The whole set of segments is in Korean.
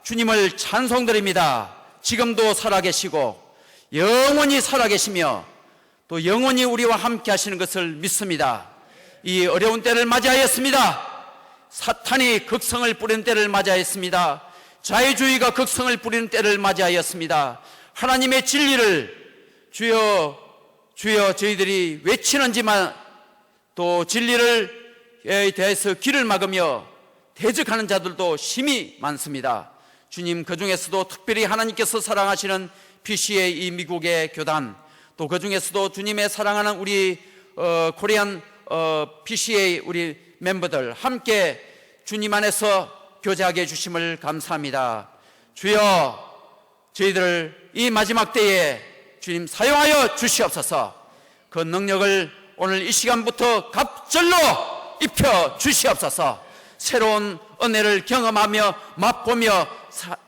주님을 찬송드립니다. 지금도 살아계시고 영원히 살아계시며 또 영원히 우리와 함께 하시는 것을 믿습니다. 이 어려운 때를 맞이하였습니다. 사탄이 극성을 부리는 때를 맞이하였습니다. 자유주의가 극성을 부리는 때를 맞이하였습니다. 하나님의 진리를 주여 주여 저희들이 외치는지만 또 진리를 대해서 귀를 막으며 대적하는 자들도 심히 많습니다. 주님, 그 중에서도 특별히 하나님께서 사랑하시는 PCA 이 미국의 교단, 또 그 중에서도 주님의 사랑하는 우리 코리안 PCA 우리 멤버들 함께 주님 안에서 교제하게 해주심을 감사합니다. 주여, 저희들을 이 마지막 때에 주님 사용하여 주시옵소서. 그 능력을 오늘 이 시간부터 갑절로 입혀 주시옵소서. 새로운 은혜를 경험하며 맛보며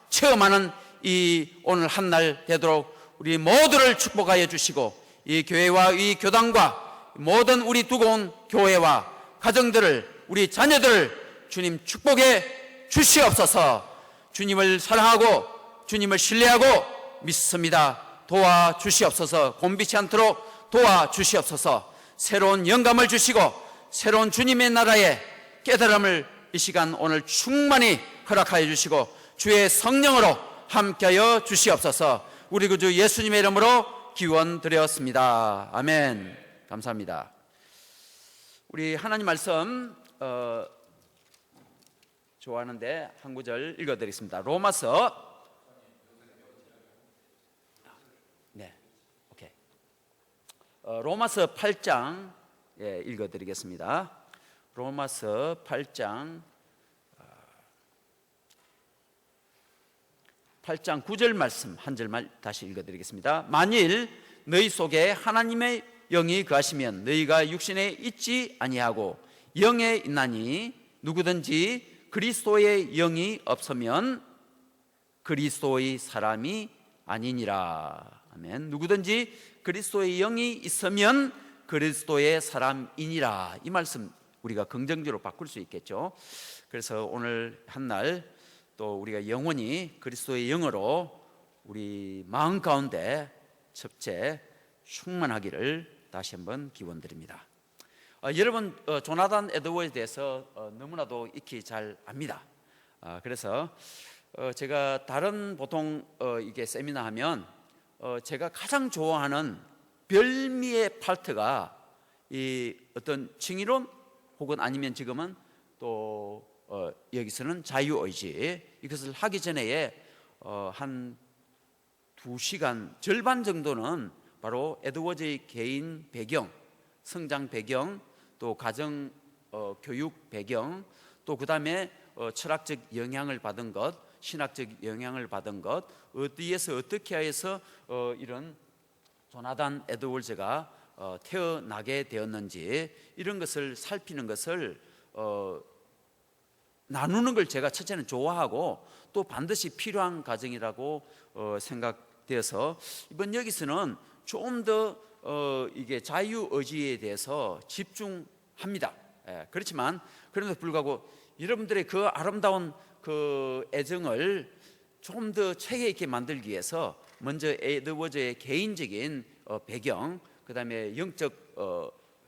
체험하는 이 오늘 한날 되도록 우리 모두를 축복하여 주시고, 이 교회와 이 교단과 모든 우리 두고 온 교회와 가정들을, 우리 자녀들을 주님 축복해 주시옵소서. 주님을 사랑하고 주님을 신뢰하고 믿습니다. 도와주시옵소서. 곤비치 않도록 도와주시옵소서. 새로운 영감을 주시고 새로운 주님의 나라의 깨달음을 이 시간 오늘 충만히 허락하여 주시고 주의 성령으로 함께하여 주시옵소서. 우리 구주 예수님의 이름으로 기원드렸습니다. 아멘. 감사합니다. 우리 하나님 말씀 좋아하는데 한 구절 읽어드리겠습니다. 로마서 로마서 8장 읽어드리겠습니다. 로마서 8장 9절 말씀 한 절만 다시 읽어드리겠습니다. 만일 너희 속에 하나님의 영이 거하시면 너희가 육신에 있지 아니하고 영에 있나니 누구든지 그리스도의 영이 없으면 그리스도의 사람이 아니니라. 아멘. 누구든지 그리스도의 영이 있으면 그리스도의 사람이니라. 이 말씀 우리가 긍정적으로 바꿀 수 있겠죠. 그래서 오늘 한날 또 우리가 영원히 그리스도의 영으로 우리 마음 가운데 첫째 충만하기를 다시 한번 기원드립니다. 여러분 조나단 에드워즈에 대해서 너무나도 익히 잘 압니다. 그래서 제가 다른 보통 이게 세미나 하면 제가 가장 좋아하는 별미의 파트가 이 어떤 칭의론 혹은 아니면 지금은 또 여기서는 자유의지, 이것을 하기 전에 한 2시간 절반 정도는 바로 에드워즈의 개인 배경, 성장 배경, 또 가정 교육 배경, 또 그 다음에 철학적 영향을 받은 것, 신학적 영향을 받은 것, 어디에서 어떻게 해서 이런 조나단 에드워즈가 태어나게 되었는지 이런 것을 살피는 것을 나누는 걸 제가 첫째는 좋아하고 또 반드시 필요한 과정이라고 생각되어서 이번 여기서는 좀 더 이게 자유의지에 대해서 집중합니다. 그렇지만 그럼에도 불구하고 여러분들의 그 아름다운 그 애정을 좀 더 체계 있게 만들기 위해서 먼저 에드워즈의 개인적인 배경, 그 다음에 영적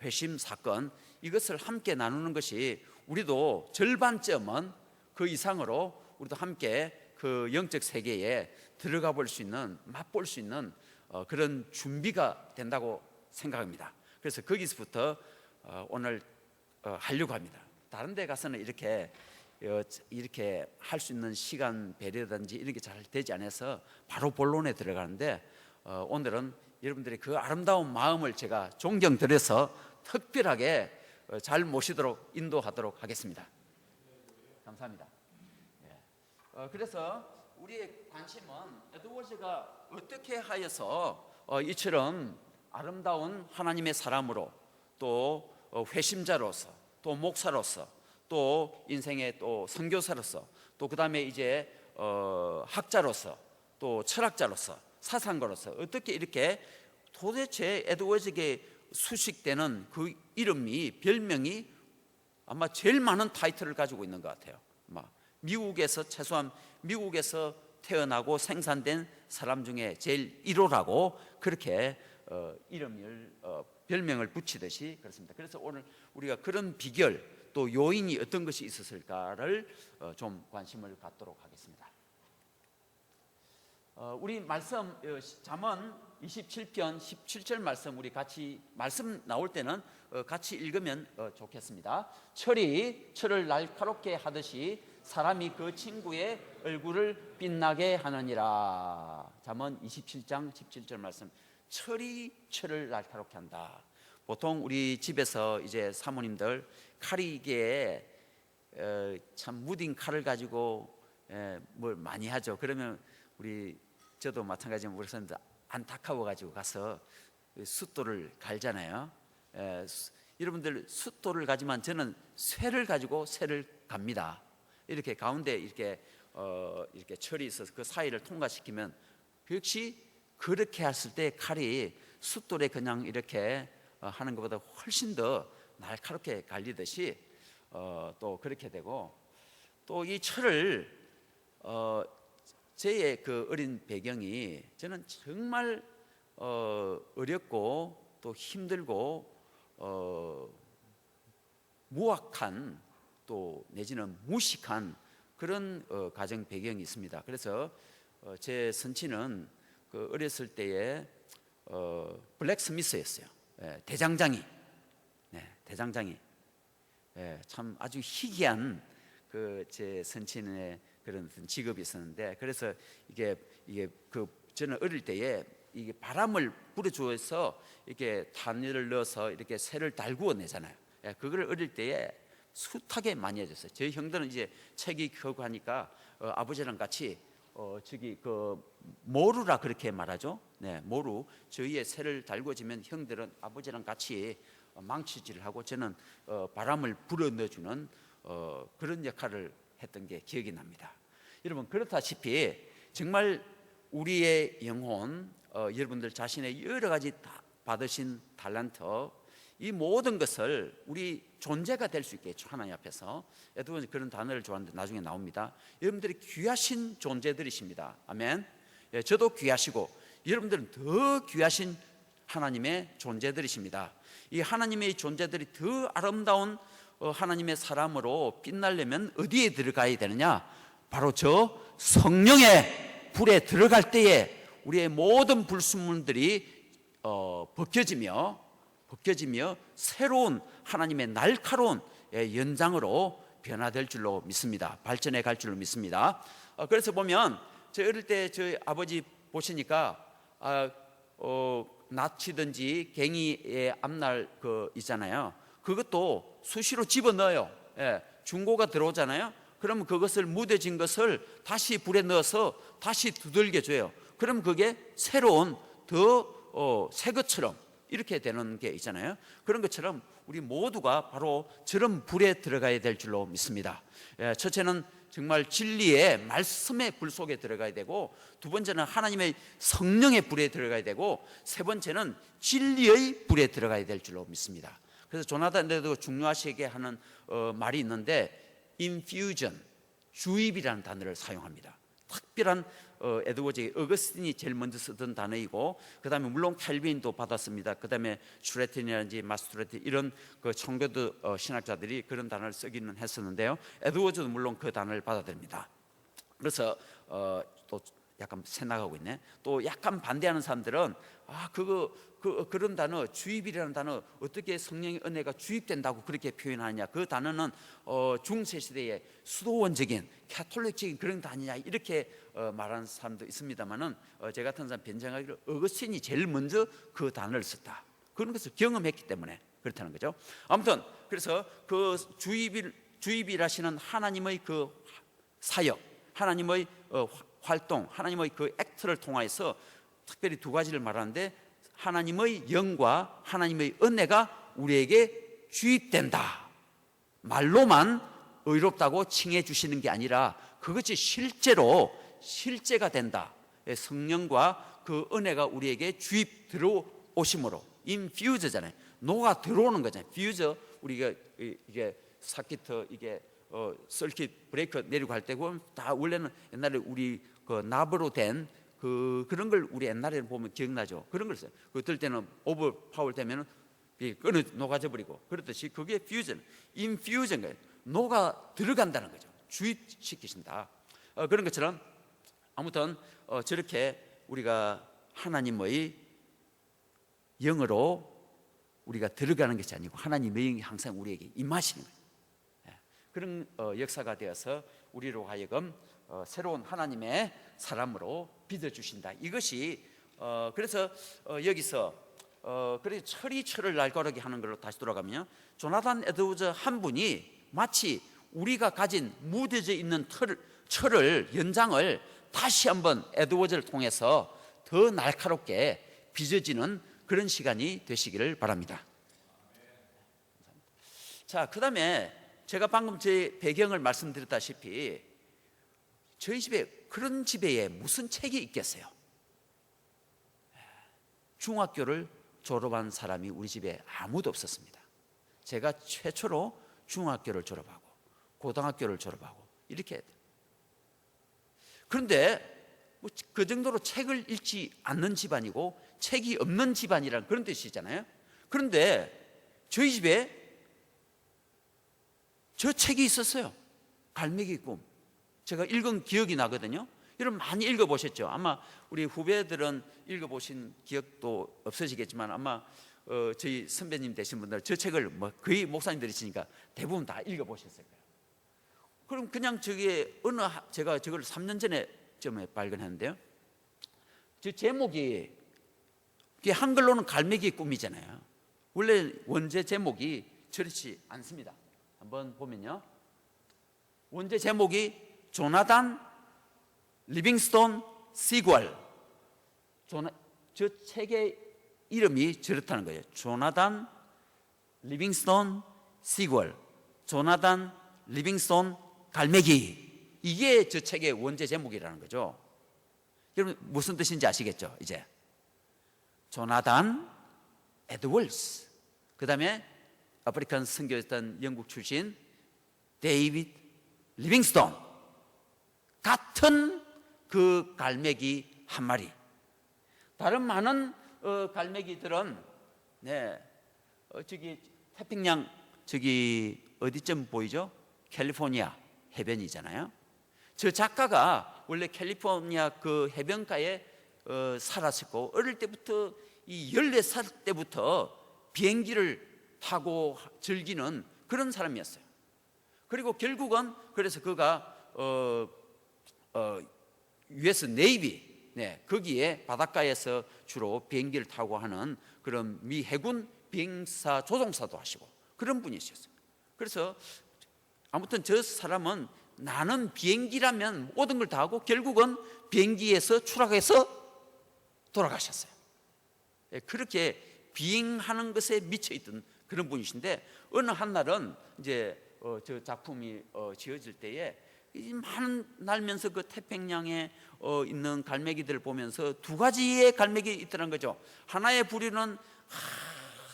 회심 사건, 이것을 함께 나누는 것이 우리도 절반쯤은 그 이상으로 우리도 함께 그 영적 세계에 들어가 볼 수 있는, 맛볼 수 있는 그런 준비가 된다고 생각합니다. 그래서 거기서부터 오늘 하려고 합니다. 다른 데 가서는 이렇게 할 수 있는 시간 배려든지 이런 게 잘 되지 않아서 바로 본론에 들어가는데 오늘은 여러분들의 그 아름다운 마음을 제가 존경드려서 특별하게 잘 모시도록 인도하도록 하겠습니다. 감사합니다. 그래서 우리의 관심은 에드워즈가 어떻게 하여서 이처럼 아름다운 하나님의 사람으로 또 회심자로서 또 목사로서 또 인생의 또 선교사로서 또 그 다음에 이제 학자로서 또 철학자로서 사상가로서 어떻게 이렇게 도대체 에드워즈에게 수식되는 그 이름이 별명이 아마 제일 많은 타이틀을 가지고 있는 것 같아요. 미국에서 최소한 미국에서 태어나고 생산된 사람 중에 제일 1호라고 그렇게 이름을 별명을 붙이듯이 그렇습니다. 그래서 오늘 우리가 그런 비결 또 요인이 어떤 것이 있었을까를 좀 관심을 갖도록 하겠습니다. 우리 말씀 잠언 27편 17절 말씀 우리 같이 말씀 나올 때는 같이 읽으면 좋겠습니다. 철이 철을 날카롭게 하듯이 사람이 그 친구의 얼굴을 빛나게 하느니라. 잠언 27장 17절 말씀. 철이 철을 날카롭게 한다. 보통 우리 집에서 이제 사모님들 칼이 이게 참 무딘 칼을 가지고 뭘 많이 하죠. 그러면 저도 마찬가지로 우리 선생님들 안타까워 가지고 가서 숫돌을 갈잖아요. 여러분들 숫돌을 가지만 저는 쇠를 가지고 쇠를 갑니다. 이렇게 가운데 이렇게 철이 있어서 그 사이를 통과시키면 역시 그렇게 했을 때 칼이 숫돌에 그냥 이렇게 하는 것보다 훨씬 더 날카롭게 갈리듯이 또 그렇게 되고, 또 이 철을 저의 그 어린 배경이 저는 정말 어렵고 또 힘들고 무악한 또 내지는 무식한 그런 가정 배경이 있습니다. 그래서 제 선친은 그 어렸을 때에 블랙스미스였어요. 대장장이. 대장장이. 참 아주 희귀한 그 제 선친의 그런 직업이 있었는데, 그래서 이게 저는 어릴 때에 이게 바람을 불어주어서 이렇게 단열을 넣어서 이렇게 새를 달구어 내잖아요. 그걸 어릴 때에 숱하게 많이 해줬어요. 저희 형들은 이제 책이 크고 하니까 아버지랑 같이 저기 그 모루라 그렇게 말하죠. 모루. 저희의 새를 달구어지면 형들은 아버지랑 같이 망치질을 하고 저는 바람을 불어 넣어주는 그런 역할을 했던 게 기억이 납니다. 여러분, 그렇다시피 정말 우리의 영혼, 여러분들 자신의 여러 가지 받으신 달란트, 이 모든 것을 우리 존재가 될 수 있게 하나님 앞에서, 여러분 그런 단어를 좋아하는데 나중에 나옵니다. 여러분들이 귀하신 존재들이십니다. 아멘. 저도 귀하시고 여러분들은 더 귀하신 하나님의 존재들이십니다. 이 하나님의 존재들이 더 아름다운 하나님의 사람으로 빛나려면 어디에 들어가야 되느냐? 바로 저 성령의 불에 들어갈 때에 우리의 모든 불순물들이 벗겨지며 새로운 하나님의 날카로운 연장으로 변화될 줄로 믿습니다. 발전해 갈 줄로 믿습니다. 그래서 보면 저 어릴 때 저희 아버지 보시니까 낫치든지 갱이의 앞날 그 있잖아요. 그것도 수시로 집어넣어요. 중고가 들어오잖아요. 그러면 그것을 무뎌진 것을 다시 불에 넣어서 다시 두들겨 줘요. 그럼 그게 새로운 더 새 것처럼 이렇게 되는 게 있잖아요. 그런 것처럼 우리 모두가 바로 저런 불에 들어가야 될 줄로 믿습니다. 첫째는 정말 진리의 말씀의 불 속에 들어가야 되고, 두 번째는 하나님의 성령의 불에 들어가야 되고, 세 번째는 진리의 불에 들어가야 될 줄로 믿습니다. 그래서 조나단 에드워즈가 중요하시게 하는 말이 있는데, infusion, 주입이라는 단어를 사용합니다. 특별한 에드워즈 어거스틴이 제일 먼저 쓰던 단어이고, 그 다음에 물론 칼빈도 받았습니다. 그 다음에 슈레틴이라든지 마스트레틴 이런 그 청교도 신학자들이 그런 단어를 쓰기는 했었는데요, 에드워즈도 물론 그 단어를 받아들입니다. 그래서 또 약간 새나가고 있네. 또 약간 반대하는 사람들은 그런 단어, 주입이라는 단어, 어떻게 성령의 은혜가 주입된다고 그렇게 표현하느냐, 그 단어는 중세 시대의 수도원적인 캐톨릭적인 그런 단어냐, 이렇게 말하는 사람도 있습니다만은 제 같은 사람 변증하기로 어거스틴이 제일 먼저 그 단어를 썼다. 그런 것을 경험했기 때문에 그렇다는 거죠. 아무튼 그래서 그 주입이라시는 하나님의 그 사역, 하나님의 활동, 하나님의 그 액트를 통하여서 특별히 두 가지를 말하는데, 하나님의 영과 하나님의 은혜가 우리에게 주입된다. 말로만 의롭다고 칭해 주시는 게 아니라 그것이 실제가 된다. 성령과 그 은혜가 우리에게 주입 들어오심으로, 인퓨즈잖아요. 녹아 들어오는 거잖아요. 퓨즈, 우리가 이게 사키트, 이게 서킷 브레이커 내리고 할 때고 다 원래는 옛날에 우리 그 나무로 된 그런 걸 우리 옛날에는 보면 기억나죠. 그런 걸 써요. 그럴 때는 오버 파워 되면은 끊어 녹아져 버리고 그렇듯이 그게 퓨전, 인퓨전 거예요. 녹아 들어간다는 거죠. 주입시키신다. 그런 것처럼 아무튼 저렇게 우리가 하나님의 영으로 우리가 들어가는 것이 아니고 하나님의 영이 항상 우리에게 임하시는 거예요. 그런 역사가 되어서 우리로 하여금 새로운 하나님의 사람으로 빚어주신다. 이것이 그래서 여기서 그래서 철을 날가르게 하는 걸로 다시 돌아가면요, 조나단 에드워즈 한 분이 마치 우리가 가진 무뎌져 있는 철을 연장을 다시 한번 에드워즈를 통해서 더 날카롭게 빚어지는 그런 시간이 되시기를 바랍니다. 자, 그 다음에 제가 방금 제 배경을 말씀드렸다시피 저희 집에 그런 집에 무슨 책이 있겠어요? 중학교를 졸업한 사람이 우리 집에 아무도 없었습니다. 제가 최초로 중학교를 졸업하고 고등학교를 졸업하고 이렇게 해야 돼요. 그런데 그 정도로 책을 읽지 않는 집안이고 책이 없는 집안이라는 그런 뜻이잖아요. 그런데 저희 집에 저 책이 있었어요. 갈매기 꿈. 제가 읽은 기억이 나거든요. 여러분 많이 읽어보셨죠? 아마 우리 후배들은 읽어보신 기억도 없으시겠지만 아마 저희 선배님 되신 분들 저 책을 거의 목사님들이시니까 대부분 다 읽어보셨을 거예요. 그럼 그냥 저게 제가 저걸 3년 전에 좀 발견했는데요, 저 제목이 한글로는 갈매기 꿈이잖아요. 원래 원제 제목이 저렇지 않습니다. 한번 보면요, 원제 제목이 조나단 리빙스톤 시퀄. 저 책의 이름이 저렇다는 거예요. 조나단 리빙스톤 시퀄. 조나단 리빙스톤 갈매기. 이게 저 책의 원제 제목이라는 거죠. 여러분 무슨 뜻인지 아시겠죠? 이제 조나단 에드워즈, 그 다음에 아프리칸 선교했던 영국 출신 데이비드 리빙스톤, 같은 그 갈매기 한 마리. 다른 많은 갈매기들은 저기 태평양 저기 어디쯤 보이죠? 캘리포니아 해변이잖아요. 저 작가가 원래 캘리포니아 그 해변가에 살았었고 어릴 때부터 이 14살 때부터 비행기를 타고 즐기는 그런 사람이었어요. 그리고 결국은 그래서 그가 US 네이비, 거기에 바닷가에서 주로 비행기를 타고 하는 그런 미 해군 비행사 조종사도 하시고 그런 분이셨어요. 그래서 아무튼 저 사람은 나는 비행기라면 모든 걸 다 하고 결국은 비행기에서 추락해서 돌아가셨어요. 그렇게 비행하는 것에 미쳐있던 그런 분이신데 어느 한날은 이제 저 작품이 지어질 때에 많은 날면서 그 태평양에 있는 갈매기들을 보면서 두 가지의 갈매기 있더라는 거죠. 하나의 부류는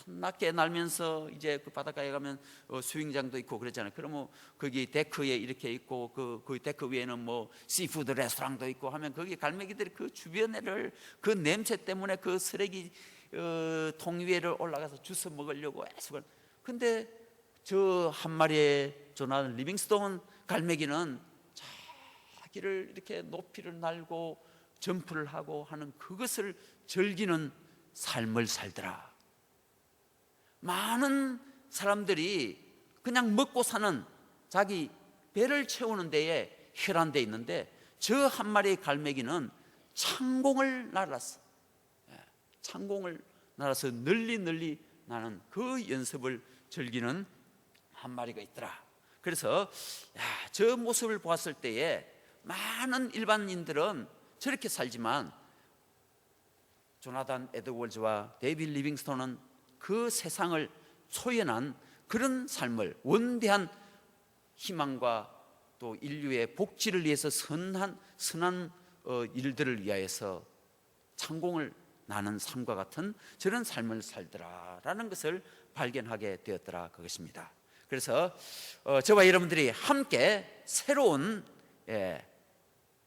낮게 날면서 이제 그 바닷가에 가면 수영장도 있고 그랬잖아요. 그러면 거기 데크에 이렇게 있고 그 데크 위에는 뭐 시푸드 레스토랑도 있고 하면 거기 갈매기들이 그 주변에를 그 냄새 때문에 그 쓰레기 통 위에를 올라가서 주워 먹으려고 애쓰고. 근데 저 한 마리의 조나단 리빙스톤 갈매기는 자기를 이렇게 높이를 날고 점프를 하고 하는 그것을 즐기는 삶을 살더라. 많은 사람들이 그냥 먹고 사는 자기 배를 채우는 데에 혈안돼 있는데 저 한 마리의 갈매기는 창공을 날았어. 창공을 날아서 널리 나는 그 연습을 즐기는 한 마리가 있더라. 그래서 저 모습을 보았을 때에 많은 일반인들은 저렇게 살지만 조나단 에드워즈와 데이비드 리빙스톤은 그 세상을 초연한 그런 삶을, 원대한 희망과 또 인류의 복지를 위해서 선한 일들을 위하여서 창공을 나는 삶과 같은 저런 삶을 살더라라는 것을 발견하게 되었더라 그것입니다. 그래서 저와 여러분들이 함께 새로운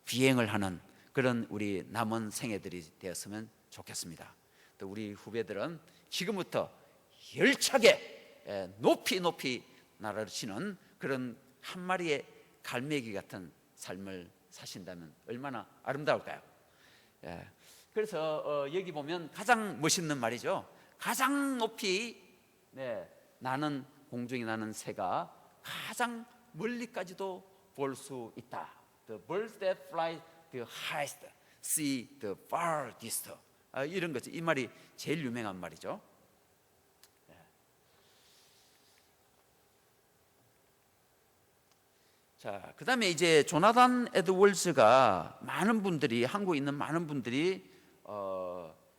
비행을 하는 그런 우리 남은 생애들이 되었으면 좋겠습니다. 또 우리 후배들은 지금부터 열차게 높이 높이 날아치는 그런 한 마리의 갈매기 같은 삶을 사신다면 얼마나 아름다울까요? 그래서 여기 보면 가장 멋있는 말이죠. 가장 높이 나는 공중에 나는 새가 가장 멀리까지도 볼 수 있다. The birds that fly the highest see the farthest. 이런 거죠. 이 말이 제일 유명한 말이죠. 자, 그 다음에 이제 조나단 에드워즈가 많은 분들이, 한국에 있는 많은 분들이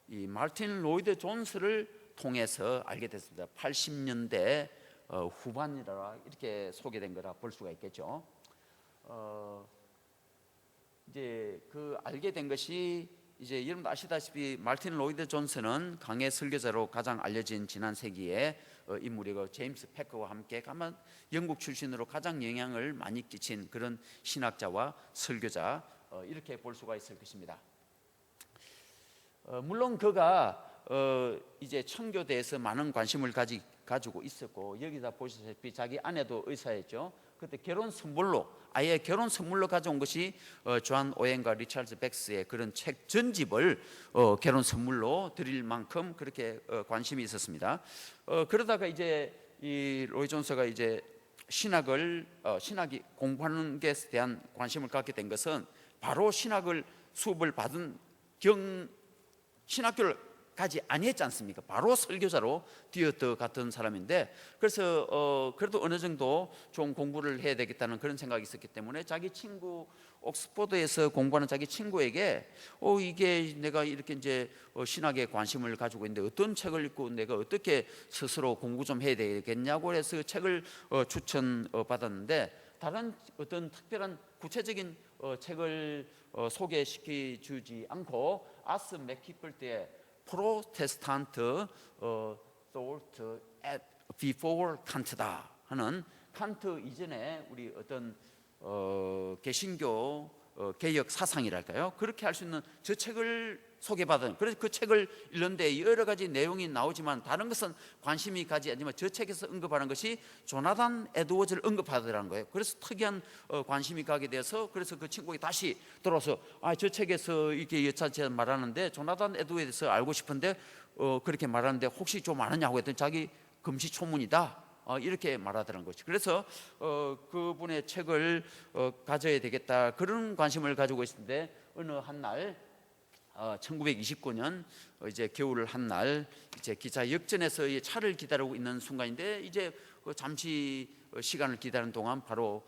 이 마틴 로이드 존스를 통해서 알게 됐습니다. 80년대 후반이라 이렇게 소개된 거라 볼 수가 있겠죠. 이제 그 알게 된 것이 이제 여러분 아시다시피 마틴 로이드 존스는 강해 설교자로 가장 알려진 지난 세기의 인물이고 제임스 패커와 함께 아마 영국 출신으로 가장 영향을 많이 끼친 그런 신학자와 설교자 이렇게 볼 수가 있을 것입니다. 물론 그가 이제 청교대에서 많은 관심을 가지고 있었고 여기다 보시다시피 자기 아내도 의사였죠. 그때 결혼 선물로 아예 결혼 선물로 가져온 것이 존 오웬과 리차드 백스의 그런 책 전집을 결혼 선물로 드릴 만큼 그렇게 관심이 있었습니다. 그러다가 이제 이 로이 존스가 이제 신학이 공부하는 것에 대한 관심을 갖게 된 것은 바로 신학을 수업을 받은 신학교를 가지 아니했지 않습니까? 바로 설교자로 뛰어들어갔던 사람인데 그래서 그래도 어느 정도 좀 공부를 해야 되겠다는 그런 생각이 있었기 때문에 자기 친구 옥스퍼드에서 공부하는 자기 친구에게 이게 내가 이렇게 이제 신학에 관심을 가지고 있는데 어떤 책을 읽고 내가 어떻게 스스로 공부 좀 해야 되겠냐고 해서 책을 추천받았는데 다른 어떤 특별한 구체적인 책을 소개시켜 주지 않고 아스 맥키플트의 프로테스탄트 thought before Kant다 하는 칸트 이전에 우리 어떤 개신교 개혁 사상이랄까요? 그렇게 할 수 있는 저 책을 소개받은, 그래서 그 책을 읽는데 여러 가지 내용이 나오지만 다른 것은 관심이 가지 않지만 저 책에서 언급하는 것이 조나단 에드워즈를 언급하더라는 거예요. 그래서 특이한 관심이 가게 돼서 그래서 그 친구가 다시 돌아서 저 책에서 이렇게 여차저차 말하는데 조나단 에드워즈에 대해서 알고 싶은데 그렇게 말하는데 혹시 좀 아느냐고 했더니 자기 금시초문이다. 이렇게 말하더라는 거죠. 그래서 그분의 책을 가져야 되겠다 그런 관심을 가지고 있는데 어느 한날 1929년 이제 겨울 한날 이제 기차 역전에서 차를 기다리고 있는 순간인데 이제 잠시 시간을 기다리는 동안 바로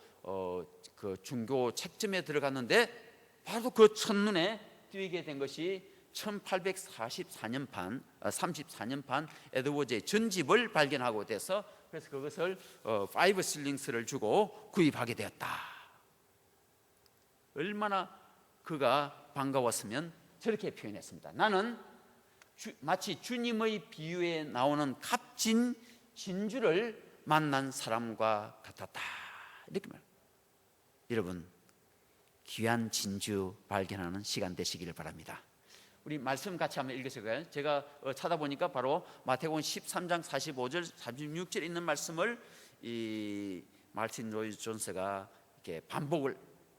그 중교 책점에 들어갔는데 바로 그 첫눈에 띄게 된 것이 1844년판 34년판 에드워즈의 전집을 발견하고 돼서 그래서 그것을 5 실링스를 주고 구입하게 되었다. 얼마나 그가 반가웠으면 저렇게 표현했습니다. 나는 마치 주님의 비유에 나오는 값진 진주를 만난 사람과 같았다. 이렇게 말합니다. 여러분 귀한 진주 발견하는 시간 되시기를 바랍니다. 우리 말씀 같이 한번 읽으실까요? 제가 찾아보니까 바로 마태복음 13장 45절 46절 있는 말씀을 이 마틴 로이드 존스가 이렇게 반복을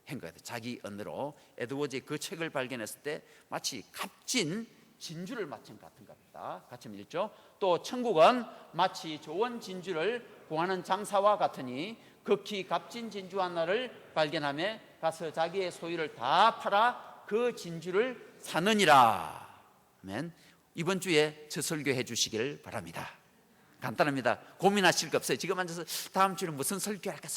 한 거예요. 자기 언어로 에드워즈의 그 책을 발견했을 때 마치 값진 진주를 맞춘 것 같은 것 같다. 같이 읽죠. 또 천국은 마치 좋은 진주를 구하는 장사와 같으니 극히 값진 진주 하나를 발견하며 가서 자기의 소유를 다 팔아 그 진주를 사느니라. 아멘. 이번 주에 저 설교해 주시기를 바랍니다. 간단합니다. 고민하실 거 없어요. 지금 앉아서 다음 주는 무슨 설교할까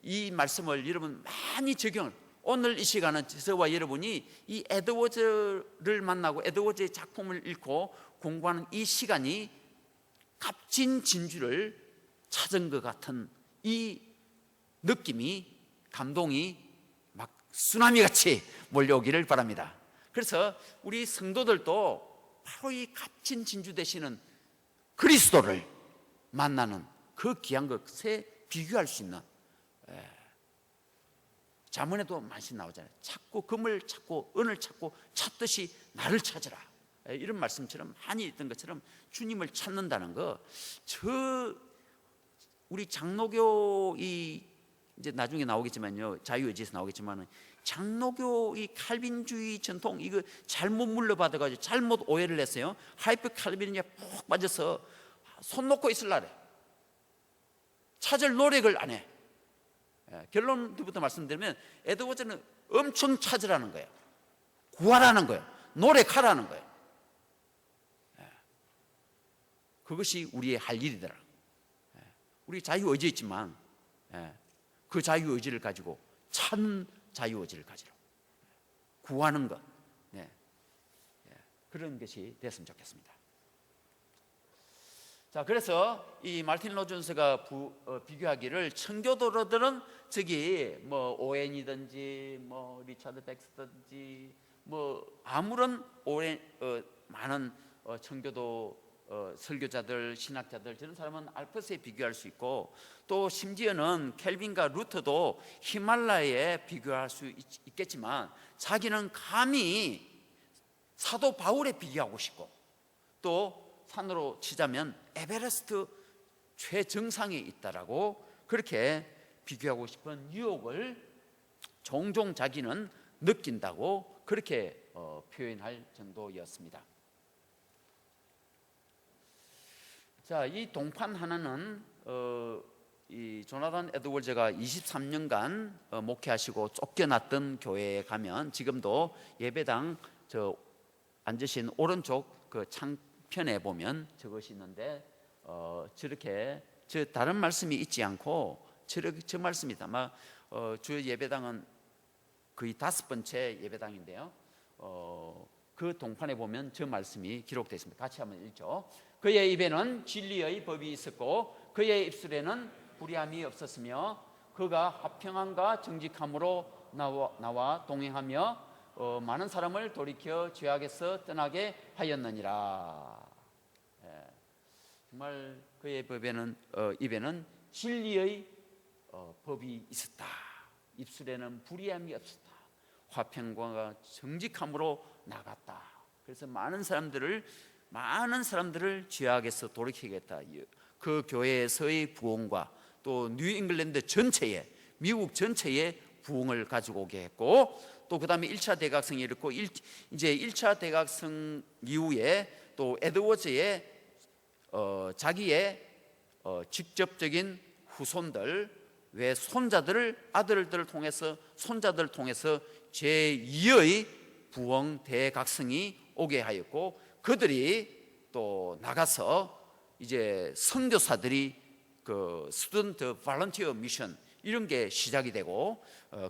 이 말씀을 여러분 많이 적용을 오늘 이 시간은 저와 여러분이 이 에드워즈를 만나고 에드워즈의 작품을 읽고 공부하는 이 시간이 값진 진주를 찾은 것 같은 이 느낌이 감동이 막 쓰나미같이 몰려오기를 바랍니다. 그래서 우리 성도들도 바로 이 값진 진주 되시는 그리스도를 만나는 그 귀한 것에 비교할 수 있는, 잠언에도 많이 나오잖아요. 찾고 금을 찾고 은을 찾고 찾듯이 나를 찾으라, 이런 말씀처럼 많이 있던 것처럼 주님을 찾는다는 거, 우리 장로교 이제 나중에 나오겠지만요, 자유의지에서 나오겠지만, 장로교 이 칼빈주의 전통 이거 잘못 물려받아가지고 잘못 오해를 했어요. 하이퍼 칼빈에 푹 빠져서 손 놓고 있으려래. 찾을 노력을 안 해. 결론부터 말씀드리면 에드워즈는 엄청 찾으라는 거예요. 구하라는 거예요. 노력하라는 거예요. 그것이 우리의 할 일이더라. 우리 자유의지 있지만 그 자유의지를 가지고 찾는 자유의지를 가지라. 구하는 것, 그런 것이 됐으면 좋겠습니다. 자, 그래서 이 마틴 로준스가 비교하기를, 청교도로들은 저기 뭐 오웬이든지 뭐 리차드 백스든지 뭐 아무런 많은 청교도 설교자들, 신학자들, 저런 사람은 알프스에 비교할 수 있고, 또 심지어는 켈빈과 루터도 히말라야에 비교할 수 있겠지만, 자기는 감히 사도 바울에 비교하고 싶고, 또 산으로 치자면 에베레스트 최정상에 있다라고 그렇게 비교하고 싶은 유혹을 종종 자기는 느낀다고 그렇게 표현할 정도였습니다. 자, 이 동판 하나는 이 조나단 에드워즈가 23년간 목회하시고 쫓겨났던 교회에 가면 지금도 예배당 저 앉으신 오른쪽 그 창편에 보면 저것이 있는데, 저렇게 다른 말씀이 있지 않고 저 말씀이다. 아마 주 예배당은 거의 5번째 예배당인데요. 그 동판에 보면 저 말씀이 기록되어 있습니다. 같이 한번 읽죠. 그의 입에는 진리의 법이 있었고 그의 입술에는 불의함이 없었으며 그가 화평함과 정직함으로 나와 동행하며 많은 사람을 돌이켜 죄악에서 떠나게 하였느니라. 정말 그의 입에는 진리의 법이 있었다. 입술에는 불의함이 없었다. 화평과 정직함으로 나갔다. 그래서 많은 사람들을 죄악에서 돌이키겠다. 그 교회에서의 부흥과 또 뉴잉글랜드 전체에, 미국 전체에 부흥을 가지고 오게 했고, 또 그 다음에 1차 대각성이 이렇고, 이제 1차 대각성 이후에 또 에드워즈의 자기의 직접적인 후손들, 외손자들을, 아들들을 통해서, 손자들을 통해서 제2의 부흥 대각성이 오게 하였고, 그들이 또 나가서 이제 선교사들이 그 스튜던트 발런티어 미션 이런 게 시작이 되고,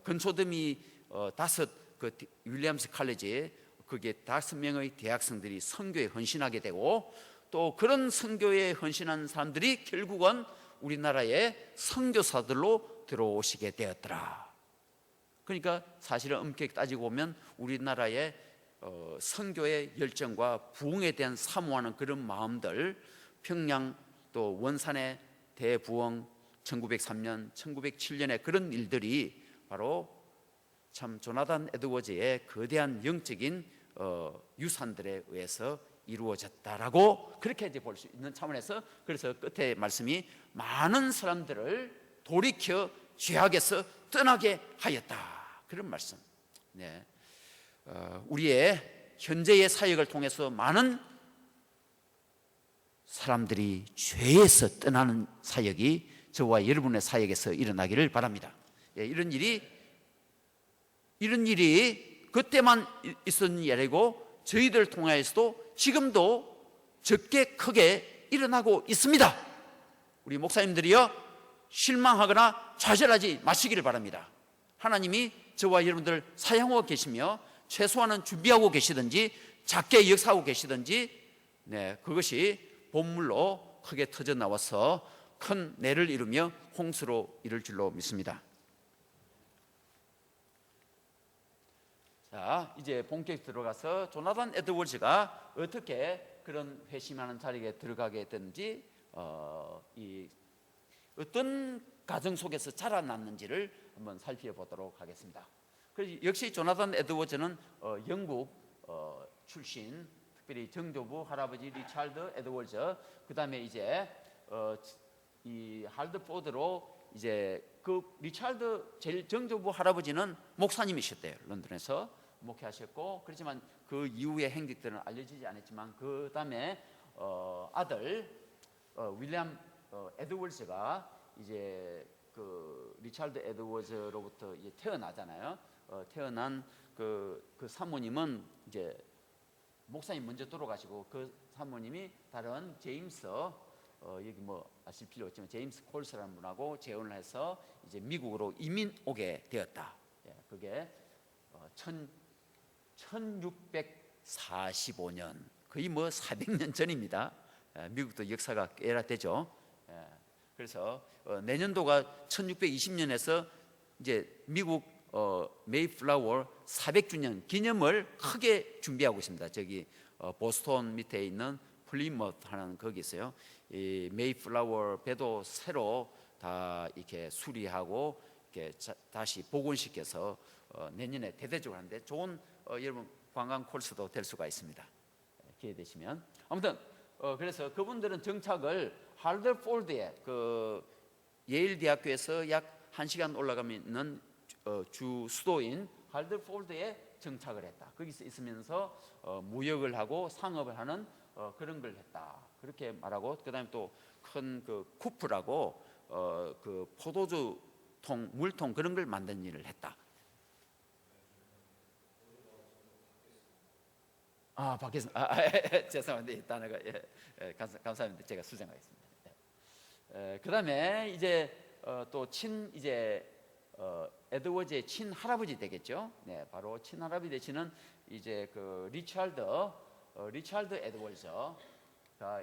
근소덤이 5 그 윌리엄스 칼리지에 그게 5명의 대학생들이 선교에 헌신하게 되고, 또 그런 선교에 헌신한 사람들이 결국은 우리나라의 선교사들로 들어오시게 되었더라. 그러니까 사실은 엄격히 따지고 보면 우리나라의 선교의 열정과 부흥에 대한 사모하는 그런 마음들, 평양 또 원산의 대부흥 1903년, 1907년의 그런 일들이 바로 참 조나단 에드워즈의 거대한 영적인 유산들에 의해서 이루어졌다라고 그렇게 이제 볼 수 있는 차원에서, 그래서 끝에 말씀이 많은 사람들을 돌이켜 죄악에서 떠나게 하였다, 그런 말씀. 우리의 현재의 사역을 통해서 많은 사람들이 죄에서 떠나는 사역이 저와 여러분의 사역에서 일어나기를 바랍니다. 이런 일이 그때만 있었는 일이 아니고 저희들 통하여서도 지금도 적게 크게 일어나고 있습니다. 우리 목사님들이요, 실망하거나 좌절하지 마시기를 바랍니다. 하나님이 저와 여러분들 사용하고 계시며, 최소한은 준비하고 계시든지 작게 역사하고 계시든지, 그것이 본물로 크게 터져 나와서 큰 내를 이루며 홍수로 이룰 줄로 믿습니다. 자, 이제 본격 들어가서 조나단 에드워즈가 어떻게 그런 회심하는 자리에 들어가게 됐는지 이 어떤 가정 속에서 자라났는지를 한번 살펴보도록 하겠습니다. 그래서 역시 조나단 에드워즈는 영국 출신, 특별히 정조부 할아버지 리차드 에드워즈, 그 다음에 이제 이 할드포드로 이제 그 리차드 제일 정조부 할아버지는 목사님이셨대요. 런던에서 목회하셨고, 그렇지만 그 이후의 행적들은 알려지지 않았지만 그 다음에 아들 윌리엄 에드워즈가 이제 그 리차드 에드워즈로부터 이제 태어나잖아요. 태어난 그 사모님은 이제 목사님 먼저 돌아가시고 그 사모님이 다른 제임스 여기 뭐 아실 필요 없지만 제임스 콜스라는 분하고 재혼을 해서 이제 미국으로 이민 오게 되었다. 그게 1645년 거의 뭐 400년 전입니다. 미국도 역사가 꽤나 되죠. 그래서 내년도가 1620년에서 이제 미국 메이플라워 400주년 기념을 크게 준비하고 있습니다. 저기 보스턴 밑에 있는 플리머스 하는 거기 있어요. 이 메이플라워 배도 새로 다 이렇게 수리하고 이렇게 다시 복원시켜서 내년에 대대적으로 하는데 좋은 여러분 관광 코스도 될 수가 있습니다. 기회 되시면. 아무튼 그래서 그분들은 정착을 할더폴드에 그 예일 대학교에서 약 1시간 올라가면 있는 주 수도인 할더폴드에 정착을 했다. 거기서 있으면서 무역을 하고 상업을 하는 그런 걸 했다. 그렇게 말하고, 그다음에 또 큰 그 쿠프라고 그 포도주 통, 물통 그런 걸 만든 일을 했다. 밖에서 죄송합니다. 이 단어가 감사합니다. 제가 수정하겠습니다. 그다음에 이제 또 이제 에드워즈의 친 할아버지 되겠죠. 네, 바로 친 할아버지 되시는 이제 그 리차드 에드워즈가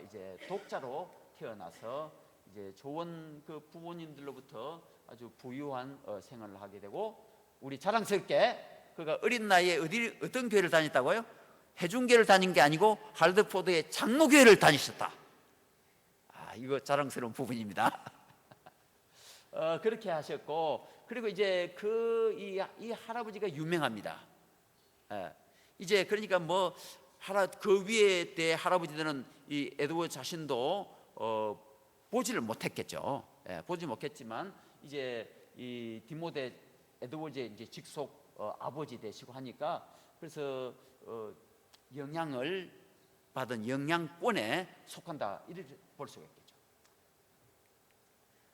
이제 독자로 태어나서 이제 좋은 그 부모님들로부터 아주 부유한 생활을 하게 되고, 우리 자랑스럽게 그가 어린 나이에 어떤 교회를 다녔다고요? 해중교회를 다닌 게 아니고 할드포드의 장로교회를 다니셨다. 이거 자랑스러운 부분입니다. 그렇게 하셨고, 그리고 이제 이 할아버지가 유명합니다. 이제 그러니까 뭐 그 위에 때 할아버지들은 이 에드워드 자신도 보지를 못했겠죠. 보지 못했지만 이제 이 디모데 에드워즈의 이제 직속 아버지 되시고 하니까, 그래서 영향을 받은 영향권에 속한다, 이렇게 볼 수가 있겠죠.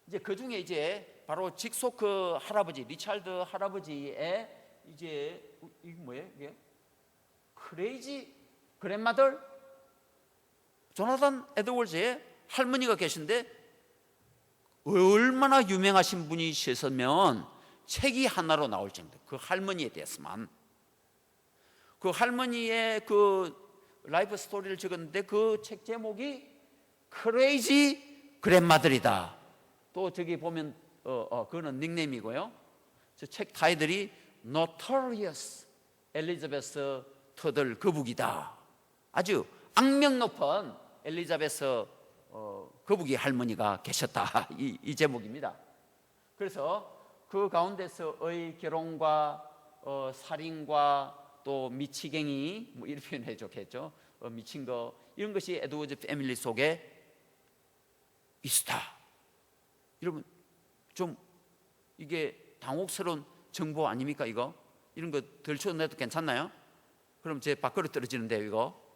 이제 그 중에 이제 바로 직속 그 할아버지 리차드 할아버지의 이제 이게 뭐예요? 이게 크레이지 그랜마더 조나단 에드워즈의 할머니가 계신데, 얼마나 유명하신 분이셨으면 책이 하나로 나올 정도, 그 할머니에 대해서만. 그 할머니의 그 라이프 스토리를 적었는데 그 책 제목이 크레이지 그랜마들이다. 또 저기 보면 그거는 닉네임이고요. 저 책 타이틀이 Notorious 엘리자베스 터들 거북이다. 아주 악명 높은 엘리자베스 거북이 할머니가 계셨다. 이 제목입니다. 그래서 그 가운데서의 결혼과 살인과 또 미치갱이, 뭐 이렇게 표현해 좋겠죠. 미친 거, 이런 것이 에드워즈 패밀리 속에 있다. 여러분 좀 이게 당혹스러운 정보 아닙니까? 이거 이런 거 덜쳐내도 괜찮나요? 그럼 제 밖으로 떨어지는데요, 이거.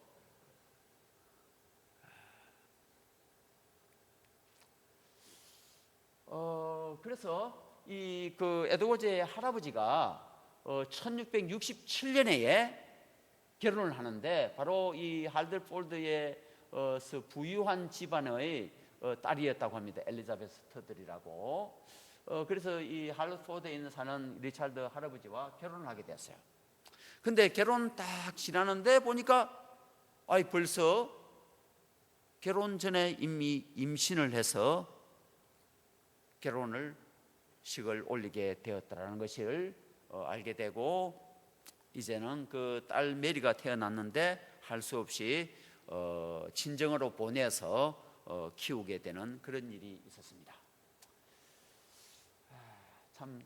그래서 이 그 에드워즈의 할아버지가 1667년에 결혼을 하는데, 바로 이 할더폴드의 부유한 집안의 딸이었다고 합니다. 엘리자베스 터들이라고. 그래서 이 할더폴드에 있는 사는 리차드 할아버지와 결혼을 하게 됐어요. 근데 결혼 딱 지나는데 보니까 벌써 결혼 전에 이미 임신을 해서 결혼식을 올리게 되었다라는 것을 알게 되고, 이제는 그 딸 메리가 태어났는데 할 수 없이 친정으로 보내서 키우게 되는 그런 일이 있었습니다. 참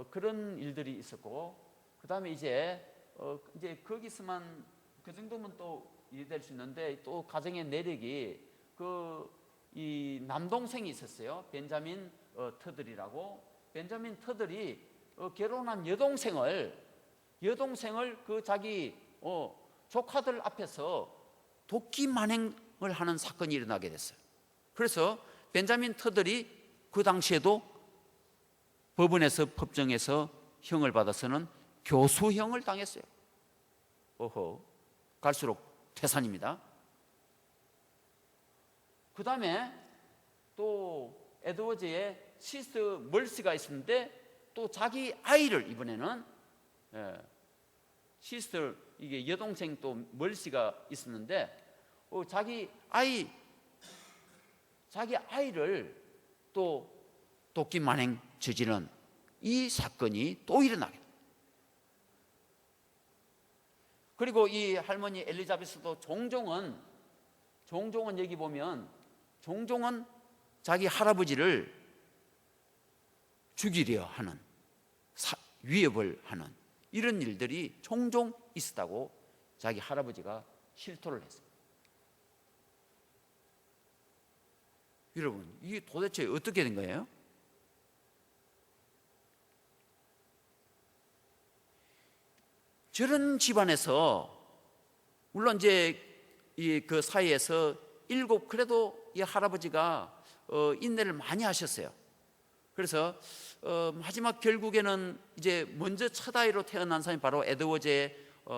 그런 일들이 있었고, 그 다음에 이제 거기서만 그 정도면 또 이해될 수 있는데, 또 가정의 내력이 이 남동생이 있었어요. 벤자민 터들이라고. 벤자민 터들이 결혼한 여동생을 그 자기 조카들 앞에서 도끼 만행을 하는 사건이 일어나게 됐어요. 그래서 벤자민 터들이 그 당시에도 법원에서 법정에서 형을 받아서는 교수형을 당했어요. 갈수록 태산입니다. 그 다음에 또 에드워즈의 시스터 멀시가 있었는데, 또 자기 아이를 이번에는 시스터, 이게 여동생 또 멀시가 있었는데, 자기 아이를 또 도끼 만행 저지른 이 사건이 또 일어나게 됩니다. 그리고 이 할머니 엘리자베스도 종종은 여기 보면 종종은 자기 할아버지를 죽이려 하는, 위협을 하는 이런 일들이 종종 있었다고 자기 할아버지가 실토를 했습니다. 여러분, 이게 도대체 어떻게 된 거예요? 저런 집안에서, 물론 이제 그 사이에서 그래도 이 할아버지가 인내를 많이 하셨어요. 그래서 마지막 결국에는 이제 먼저 첫 아이로 태어난 사람이 바로 에드워즈의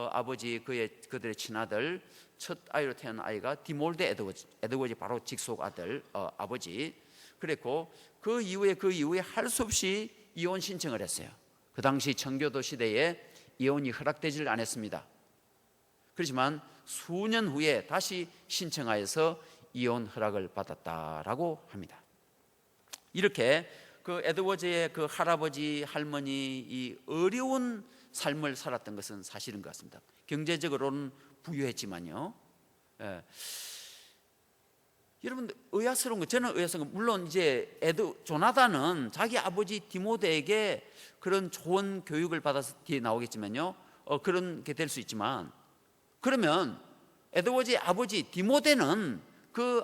아버지, 그들의 친아들, 첫 아이로 태어난 아이가 디몰드 에드워즈 바로 직속 아들, 아버지. 그랬고 그 이후에 할 수 없이 이혼 신청을 했어요. 그 당시 청교도 시대에 이혼이 허락되질 않았습니다. 그렇지만 수년 후에 다시 신청하여서 이혼 허락을 받았다라고 합니다. 이렇게 그 에드워즈의 그 할아버지, 할머니 이 어려운 삶을 살았던 것은 사실인 것 같습니다. 경제적으로는 부유했지만요. 여러분, 의아스러운 거, 저는 의아스러운 거, 물론 이제 조나단은 자기 아버지 디모데에게 그런 좋은 교육을 받아서 뒤에 나오겠지만요, 그런 게 될 수 있지만, 그러면 에드워즈의 아버지 디모데는 그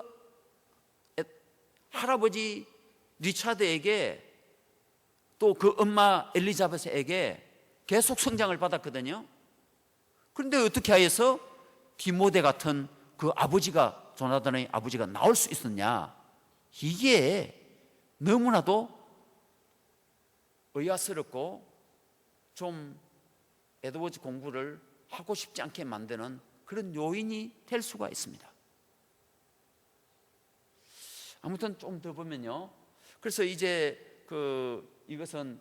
할아버지 리차드에게 또 그 엄마 엘리자베스에게 계속 성장을 받았거든요. 그런데 어떻게 하여서 디모데 같은 그 아버지가, 조나단의 아버지가 나올 수 있었냐? 이게 너무나도 의아스럽고 좀 에드워즈 공부를 하고 싶지 않게 만드는 그런 요인이 될 수가 있습니다. 아무튼 좀 더 보면요, 그래서 이제 이것은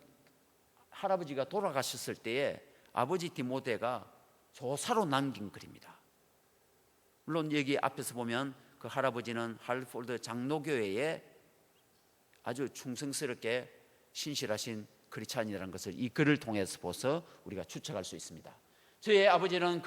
할아버지가 돌아가셨을 때에 아버지 디모데가 조사로 남긴 글입니다. 물론 여기 앞에서 보면 그 할아버지는 할폴드 장로교회에 아주 충성스럽게 신실하신 크리스찬이라는 것을 이 글을 통해서 보서 우리가 추측할 수 있습니다. 저의 아버지는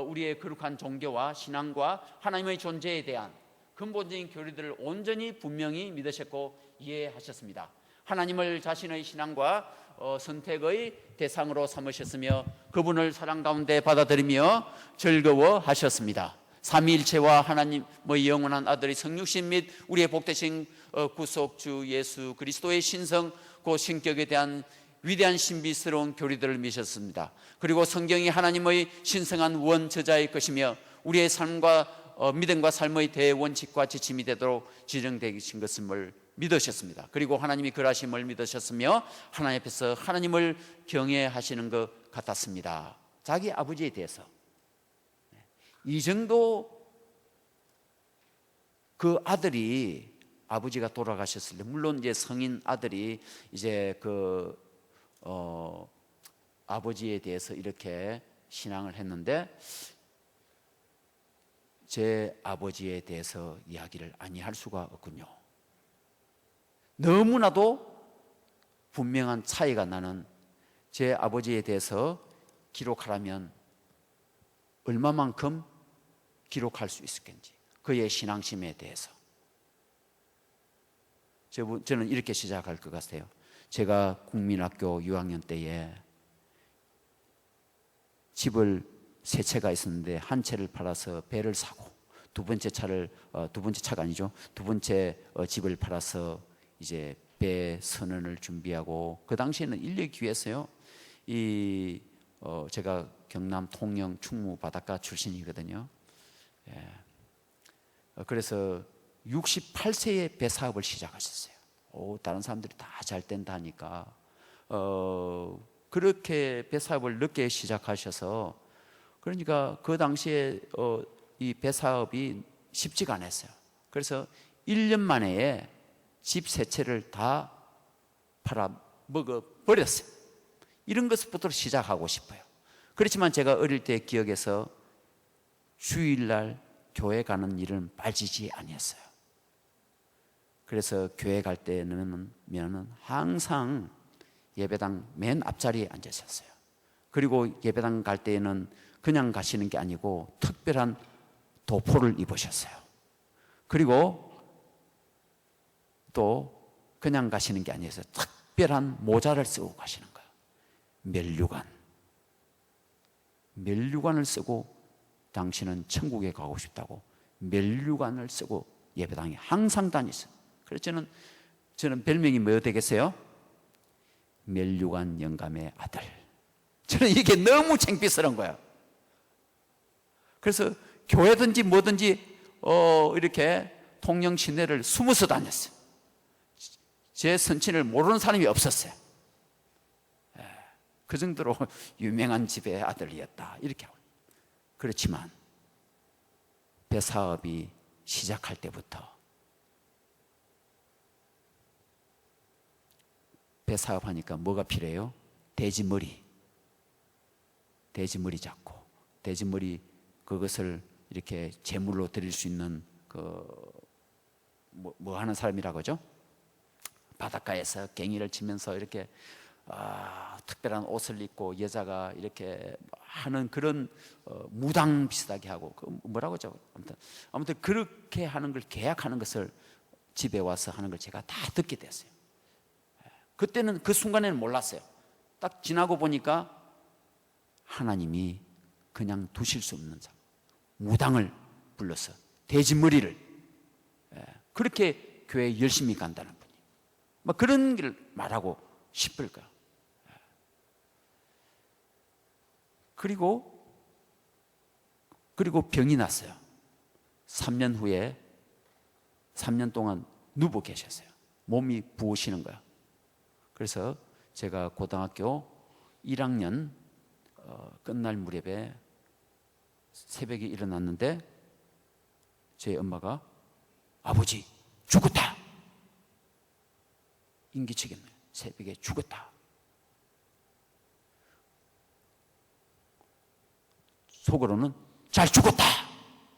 우리의 거룩한 종교와 신앙과 하나님의 존재에 대한 근본적인 교리들을 온전히 분명히 믿으셨고 이해하셨습니다. 하나님을 자신의 신앙과 선택의 대상으로 삼으셨으며 그분을 사랑 가운데 받아들이며 즐거워하셨습니다. 삼위일체와 하나님의 영원한 아들의 성육신 및 우리의 복되신 구속주 예수 그리스도의 신성, 그 신격에 대한 위대한 신비스러운 교리들을 믿으셨습니다. 그리고 성경이 하나님의 신성한 원저자의 것이며 우리의 삶과 믿음과 삶의 대원칙과 지침이 되도록 지정되신 것을 믿으셨습니다. 그리고 하나님이 그러하심을 믿으셨으며 하나님 앞에서 하나님을 경외하시는 것 같았습니다. 자기 아버지에 대해서 이 정도 그 아들이, 아버지가 돌아가셨을 때, 물론 이제 성인 아들이 이제 아버지에 대해서 이렇게 신앙을 했는데 제 아버지에 대해서 이야기를 아니할 수가 없군요. 너무나도 분명한 차이가 나는 제 아버지에 대해서 기록하라면 얼마만큼 기록할 수 있을는지, 그의 신앙심에 대해서 저는 이렇게 시작할 것 같아요. 제가 국민학교 6학년 때에 집을 세 채가 있었는데 한 채를 팔아서 배를 사고 두 번째 차가 아니죠. 두 번째 집을 팔아서 이제 배 선언을 준비하고, 그 당시에는 인력이 귀했어요. 제가 경남 통영 충무 바닷가 출신이거든요. 예. 그래서 68세에 배 사업을 시작하셨어요. 다른 사람들이 다 잘 된다 하니까 그렇게 배 사업을 늦게 시작하셔서, 그러니까 그 당시에 이 배 사업이 쉽지가 않았어요. 그래서 1년 만에 집 세 채를 다 팔아 먹어 버렸어요. 이런 것부터 시작하고 싶어요. 그렇지만 제가 어릴 때 기억에서 주일날 교회 가는 일은 빠지지 아니었어요. 그래서 교회 갈 때는 항상 예배당 맨 앞자리에 앉아 있었어요. 그리고 예배당 갈 때에는 그냥 가시는 게 아니고 특별한 도포를 입으셨어요. 그리고 또 그냥 가시는 게 아니어서 특별한 모자를 쓰고 가시는 거예요. 멸류관을 쓰고, 당신은 천국에 가고 싶다고 멸류관을 쓰고 예배당에 항상 다녔어요. 그래서 저는 별명이 뭐 되겠어요? 멸류관 영감의 아들. 저는 이게 너무 창피스러운 거예요. 그래서 교회든지 뭐든지 이렇게 통영 시내를 숨어서 다녔어요. 제 선친을 모르는 사람이 없었어요. 그 정도로 유명한 집의 아들이었다, 이렇게 하고. 그렇지만 배 사업이 시작할 때부터 배 사업하니까 뭐가 필요해요? 돼지머리 잡고, 돼지머리 그것을 이렇게 제물로 드릴 수 있는 뭐 하는 사람이라고 하죠? 바닷가에서 갱이를 치면서 이렇게 특별한 옷을 입고 여자가 이렇게 하는 그런 무당 비슷하게 하고, 뭐라고 하죠? 아무튼 그렇게 하는 걸 계약하는 것을 집에 와서 하는 걸 제가 다 듣게 됐어요. 그때는 그 순간에는 몰랐어요. 딱 지나고 보니까 하나님이 그냥 두실 수 없는 사람, 무당을 불러서 돼지머리를, 그렇게 교회에 열심히 간다는 분이 막 그런 걸 말하고 싶을 거야. 그리고 병이 났어요. 3년 후에 3년 동안 누워 계셨어요. 몸이 부으시는 거야. 그래서 제가 고등학교 1학년 끝날 무렵에 새벽에 일어났는데 제 엄마가 아버지 죽었다, 인기척이네, 새벽에 죽었다. 속으로는 잘 죽었다.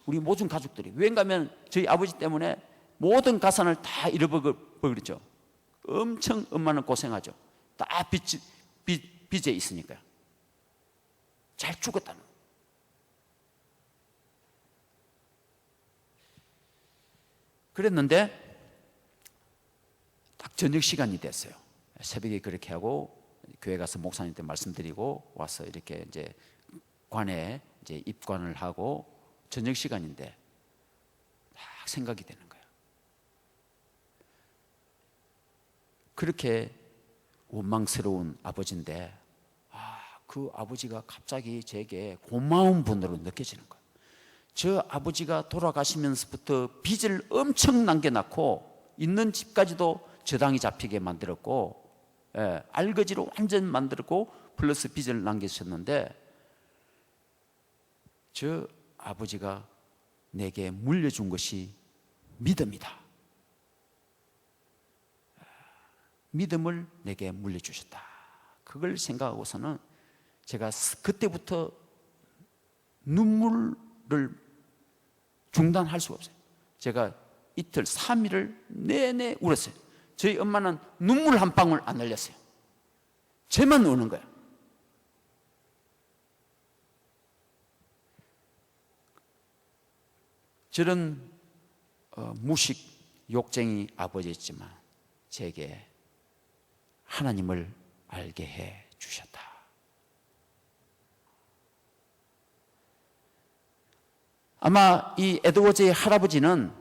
우리 모든 가족들이, 왜인가 하면 저희 아버지 때문에 모든 가산을 다 잃어버렸죠. 엄청 엄마는 고생하죠. 다 빚에 있으니까요. 잘 죽었다는. 그랬는데 딱 저녁 시간이 됐어요. 새벽에 그렇게 하고 교회 가서 목사님한테 말씀드리고 와서 이렇게 이제 관에 이제 입관을 하고 저녁 시간인데 딱 생각이 되는 거예요. 그렇게 원망스러운 아버지인데 그 아버지가 갑자기 제게 고마운 분으로 느껴지는 거예요. 저 아버지가 돌아가시면서부터 빚을 엄청 남겨놨고 있는 집까지도 저당이 잡히게 만들었고, 알거지로 완전 만들었고 플러스 빚을 남기셨는데, 저 아버지가 내게 물려준 것이 믿음이다. 믿음을 내게 물려주셨다. 그걸 생각하고서는 제가 그때부터 눈물을 중단할 수가 없어요. 제가 이틀 3일을 내내 울었어요. 저희 엄마는 눈물 한 방울 안 흘렸어요. 저만 우는 거예요. 저런 무식 욕쟁이 아버지였지만 제게 하나님을 알게 해 주셨다. 아마 이 에드워즈의 할아버지는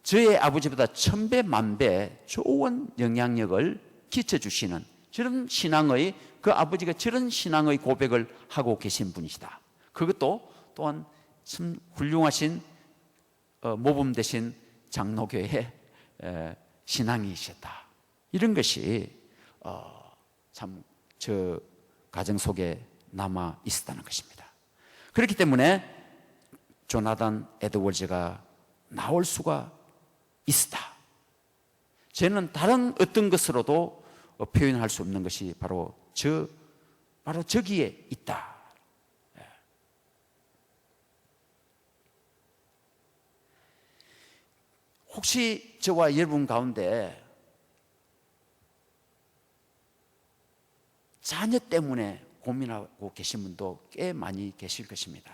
저의 아버지보다 1000배 만배 좋은 영향력을 끼쳐주시는 저런 신앙의, 그 아버지가 저런 신앙의 고백을 하고 계신 분이시다. 그것도 또한 참 훌륭하신 모범 되신 장로교의 신앙이셨다. 이런 것이 참 저 가정 속에 남아 있었다는 것입니다. 그렇기 때문에 조나단 에드워즈가 나올 수가 있었다. 저는 다른 어떤 것으로도 표현할 수 없는 것이 바로 저기에 있다. 혹시 저와 여러분 가운데 자녀 때문에 고민하고 계신 분도 꽤 많이 계실 것입니다.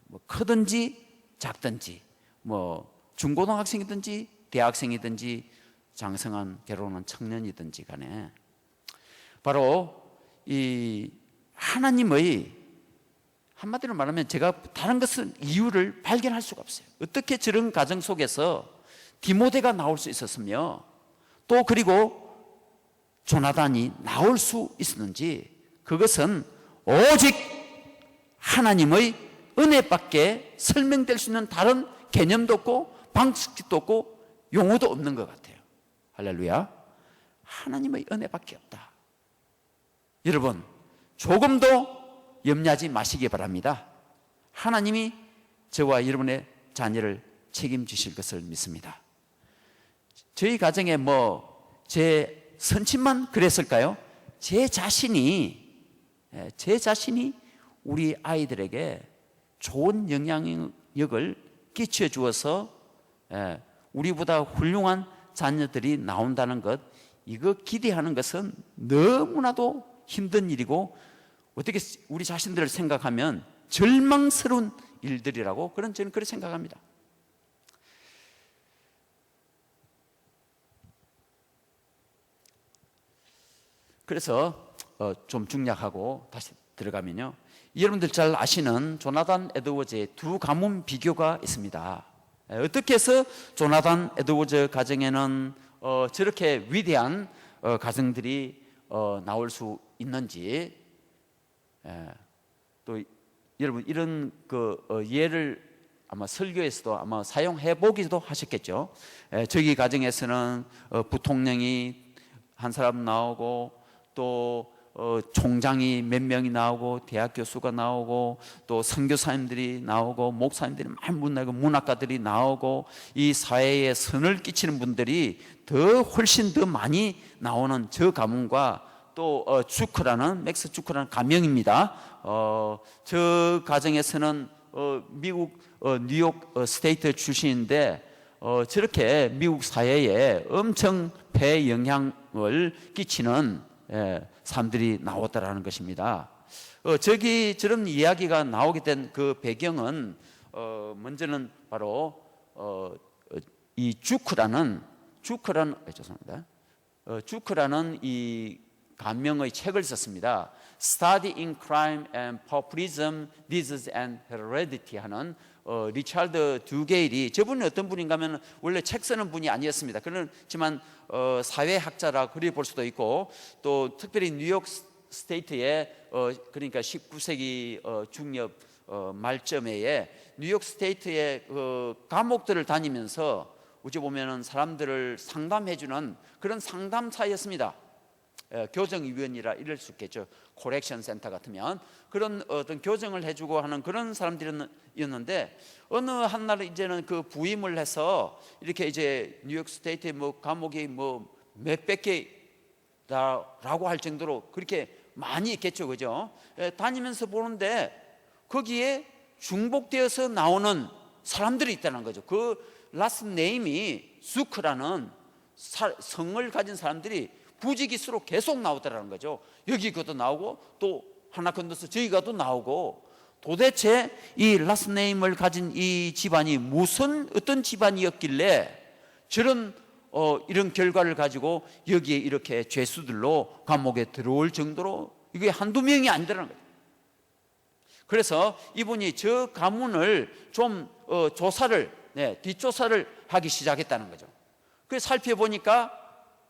뭐 크든지 작든지, 뭐 중고등학생이든지 대학생이든지 장성한 결혼한 청년이든지 간에 바로 이 하나님의, 한마디로 말하면 제가 다른 것은 이유를 발견할 수가 없어요. 어떻게 저런 가정 속에서 디모데가 나올 수 있었으며 또 그리고 조나단이 나올 수 있었는지, 그것은 오직 하나님의 은혜밖에 설명될 수 있는 다른 개념도 없고 방식도 없고 용어도 없는 것 같아요. 할렐루야. 하나님의 은혜밖에 없다. 여러분, 조금도 염려하지 마시기 바랍니다. 하나님이 저와 여러분의 자녀를 책임지실 것을 믿습니다. 저희 가정에 제 선친만 그랬을까요? 제 자신이 우리 아이들에게 좋은 영향력을 끼쳐 주어서 우리보다 훌륭한 자녀들이 나온다는 것, 이거 기대하는 것은 너무나도 힘든 일이고 어떻게 우리 자신들을 생각하면 절망스러운 일들이라고 저는 그렇게 생각합니다. 그래서 좀 중략하고 다시 들어가면요, 여러분들 잘 아시는 조나단 에드워즈의 두 가문 비교가 있습니다. 어떻게 해서 조나단 에드워즈 가정에는 저렇게 위대한 가정들이 나올 수 있는지, 또 여러분 이런 예를 아마 설교에서도 아마 사용해 보기도 하셨겠죠. 저희 가정에서는 부통령이 한 사람 나오고 또 총장이 몇 명이 나오고 대학 교수가 나오고 또 선교사님들이 나오고 목사님들이 많이 나오고 문학가들이 나오고 이 사회에 선을 끼치는 분들이 훨씬 더 많이 나오는 저 가문과 또 맥스 주크라는 가명입니다. 저 가정에서는 미국 뉴욕 스테이트 출신인데 저렇게 미국 사회에 엄청 배영향을 끼치는 사람들이 나왔다라는 것입니다. 저런 이야기가 나오게 된 그 배경은 먼저는 바로 이 주크라는 이 간명의 책을 썼습니다. Study in Crime and Populism, Disease and Heredity 하는 리차드 두게일이, 저분은 어떤 분인가 하면 원래 책 쓰는 분이 아니었습니다. 그렇지만 사회학자라 그리 볼 수도 있고, 또 특별히 뉴욕 스테이트에 그러니까 19세기 중엽 말쯤에 뉴욕 스테이트의 감옥들을 다니면서 어찌 보면은 사람들을 상담해주는 그런 상담사였습니다. 교정위원이라 이럴 수 있겠죠. 코렉션 센터 같으면 그런 어떤 교정을 해주고 하는 그런 사람들이었는데, 어느 한날 이제는 그 부임을 해서 이렇게 이제 뉴욕 스테이트의 감옥이 몇백 개라고 할 정도로 그렇게 많이 있겠죠, 그죠? 다니면서 보는데 거기에 중복되어서 나오는 사람들이 있다는 거죠. 그 라스트 네임이 수크라는 성을 가진 사람들이 부지기수로 계속 나오더라는 거죠. 여기 그것도 나오고 또 하나 건너서 저기 가도 나오고, 도대체 이 라스트 네임을 가진 이 집안이 어떤 집안이었길래 저런 이런 결과를 가지고 여기에 이렇게 죄수들로 감옥에 들어올 정도로 이게 한두 명이 아니더라는 거예요. 그래서 이분이 저 가문을 좀 조사를 뒷조사를 하기 시작했다는 거죠. 그래서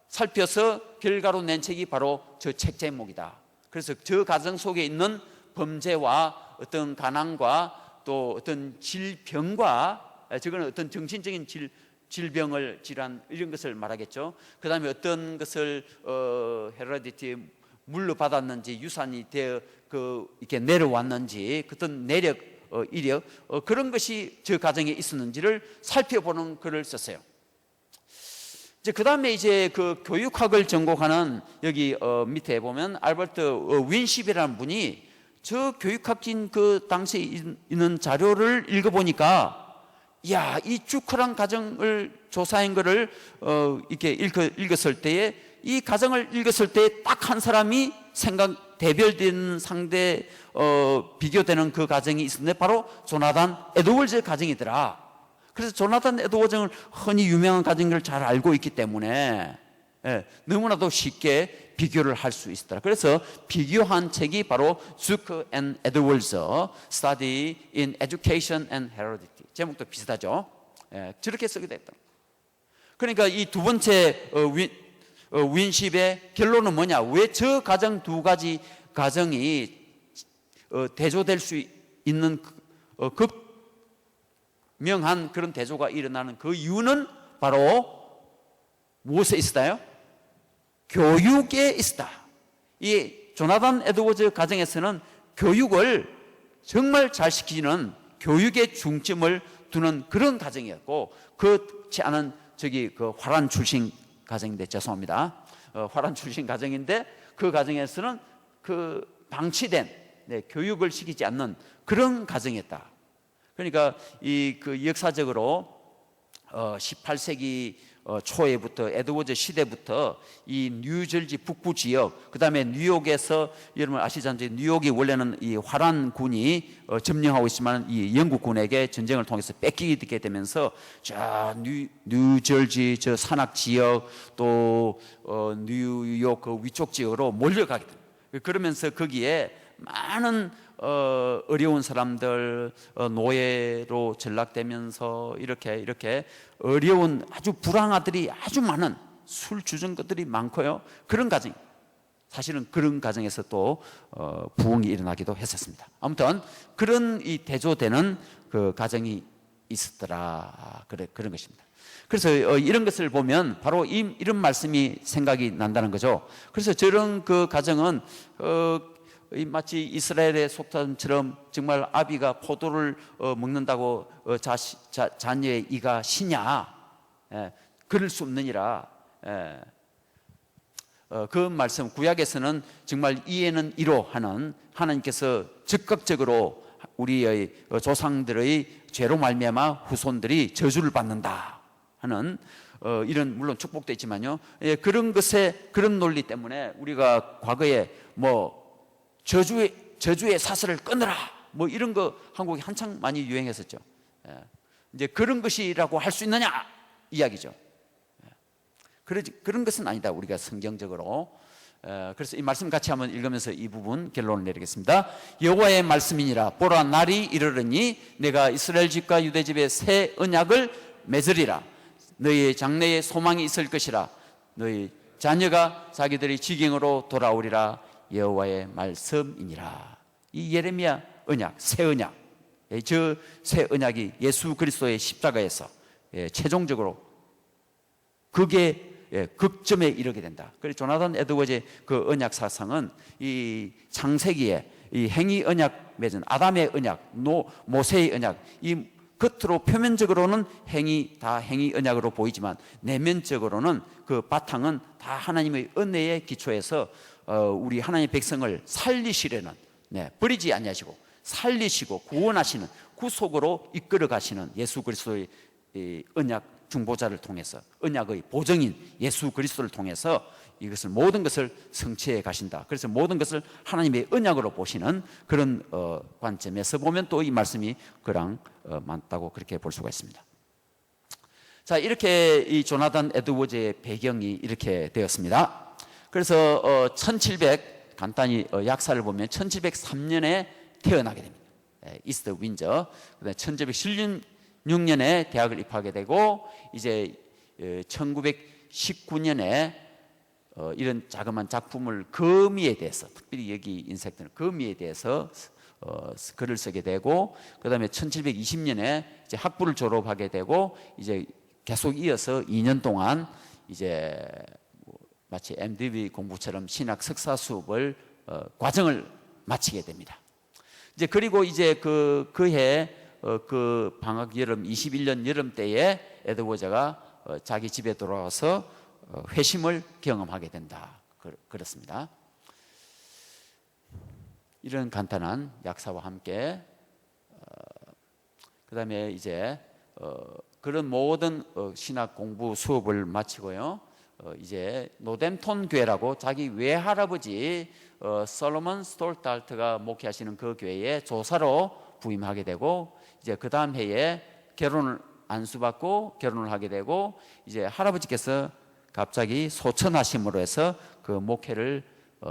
살펴서 결과로 낸 책이 바로 저 책 제목이다. 그래서 저 가정 속에 있는 범죄와 어떤 가난과 또 어떤 질병과, 저거는 어떤 정신적인 질병을 질환 이런 것을 말하겠죠. 그 다음에 어떤 것을 헤레디티 물려받았는지, 유산이 되어 이렇게 내려왔는지, 어떤 내력, 이력, 그런 것이 저 가정에 있었는지를 살펴보는 글을 썼어요. 이제 그 다음에 이제 그 교육학을 전공하는 여기 밑에 보면 알버트 윈십이라는 분이 저 교육학진 그 당시에 있는 자료를 읽어보니까, 야, 이 주크란 가정을 조사한 거를 이렇게 읽었을 때에, 이 가정을 읽었을 때 딱 한 사람이 대별되는 상대 비교되는 그 가정이 있었는데 바로 조나단 에드워즈 가정이더라. 그래서 조나단 에드워즈를 흔히 유명한 가정을 잘 알고 있기 때문에 너무나도 쉽게 비교를 할 수 있더라. 그래서 비교한 책이 바로 주크 앤 에드워즈 Study in Education and Heredity. 제목도 비슷하죠. 저렇게 쓰게 됐다. 그러니까 이 두 번째 윈십의 결론은 뭐냐? 왜 저 가정 두 가지 가정이 대조될 수 있는 극명한 그런 대조가 일어나는 그 이유는 바로 무엇에 있었다요? 교육에 있었다. 이 조나단 에드워즈 가정에서는 교육을 정말 잘 시키는 교육에 중점을 두는 그런 가정이었고, 그렇지 않은 그 화란 출신 가정인데, 죄송합니다. 화란 출신 가정인데 그 가정에서는 그 방치된 교육을 시키지 않는 그런 가정이었다. 그러니까 그 역사적으로 18세기 초에부터 에드워즈 시대부터 이 뉴저지 북부 지역, 그 다음에 뉴욕에서 여러분 아시잖아요. 뉴욕이 원래는 이 화란 군이 점령하고 있지만 이 영국 군에게 전쟁을 통해서 뺏기게 되면서 자 뉴저지 저 산악 지역 또 뉴욕 그 위쪽 지역으로 몰려가게 됩니다. 그러면서 거기에 많은 어려운 사람들, 노예로 전락되면서 이렇게 어려운 아주 불황아들이 아주 많은, 술 주전 것들이 많고요. 그런 가정, 사실은 그런 가정에서 또 부흥이 일어나기도 했었습니다. 아무튼 그런 이 대조되는 그 가정이 있었더라, 그런 것입니다. 그래서 이런 것을 보면 바로 이런 말씀이 생각이 난다는 거죠. 그래서 저런 그 가정은 마치 이스라엘의 속담처럼 정말 아비가 포도를 먹는다고 자녀의 이가 시냐, 그럴 수 없느니라. 그 말씀 구약에서는 정말 이에는 이로 하는, 하나님께서 적극적으로 우리의 조상들의 죄로 말미암아 후손들이 저주를 받는다 하는 이런, 물론 축복도 있지만요, 그런 것에, 그런 논리 때문에 우리가 과거에 뭐 저주의 사슬을 끊으라 뭐 이런 거 한국에 한창 많이 유행했었죠. 이제 그런 것이라고 할 수 있느냐 이야기죠. 그런 것은 아니다, 우리가 성경적으로. 그래서 이 말씀 같이 한번 읽으면서 이 부분 결론을 내리겠습니다. 여호와의 말씀이니라. 보라, 날이 이르르니 내가 이스라엘 집과 유대 집에 새 언약을 맺으리라. 너희의 장래에 소망이 있을 것이라. 너희 자녀가 자기들의 지경으로 돌아오리라. 여호와의 말씀이니라. 이 예레미야 언약, 새 언약, 저 새 언약이 예수 그리스도의 십자가에서 최종적으로 그게 극점에 이르게 된다. 그래서 조나단 에드워즈의 그 언약 사상은 이 창세기에 이 행위 언약 맺은 아담의 언약, 모세의 언약, 이 겉으로 표면적으로는 행위 언약으로 보이지만 내면적으로는 그 바탕은 다 하나님의 은혜의 기초에서 우리 하나님의 백성을 살리시려는, 버리지 아니하시고 살리시고 구원하시는, 구속으로 이끌어 가시는 예수 그리스도의 언약 중보자를 통해서, 언약의 보정인 예수 그리스도를 통해서 이것을, 모든 것을 성취해 가신다. 그래서 모든 것을 하나님의 언약으로 보시는 그런 관점에서 보면 또 이 말씀이 그랑 맞다고 그렇게 볼 수가 있습니다. 자, 이렇게 이 조나단 에드워즈의 배경이 이렇게 되었습니다. 그래서 1700 간단히 약사를 보면 1703년에 태어나게 됩니다. 이스트 윈저. 그다음에 1716년에 대학을 입학하게 되고 이제 1919년에 이런 자그마한 작품을 거미에 대해서, 특별히 여기 인색되는 거미에 대해서 글을 쓰게 되고, 그 다음에 1720년에 이제 학부를 졸업하게 되고, 이제 계속 이어서 2년 동안 이제 마치 MDB 공부처럼 신학 석사 수업을 과정을 마치게 됩니다. 이제 그리고 이제 그해 그 방학 여름 21년 여름 때에 에드워즈가 자기 집에 돌아와서 회심을 경험하게 된다. 그렇습니다. 이런 간단한 약사와 함께 그 다음에 이제 그런 모든 신학 공부 수업을 마치고요. 이제 노뎀톤 교회라고 자기 외할아버지 솔로몬 스톨달트가 목회하시는 그 교회에 조사로 부임하게 되고, 이제 그 다음 해에 결혼을 안수받고 결혼을 하게 되고, 이제 할아버지께서 갑자기 소천하심으로 해서 그 목회를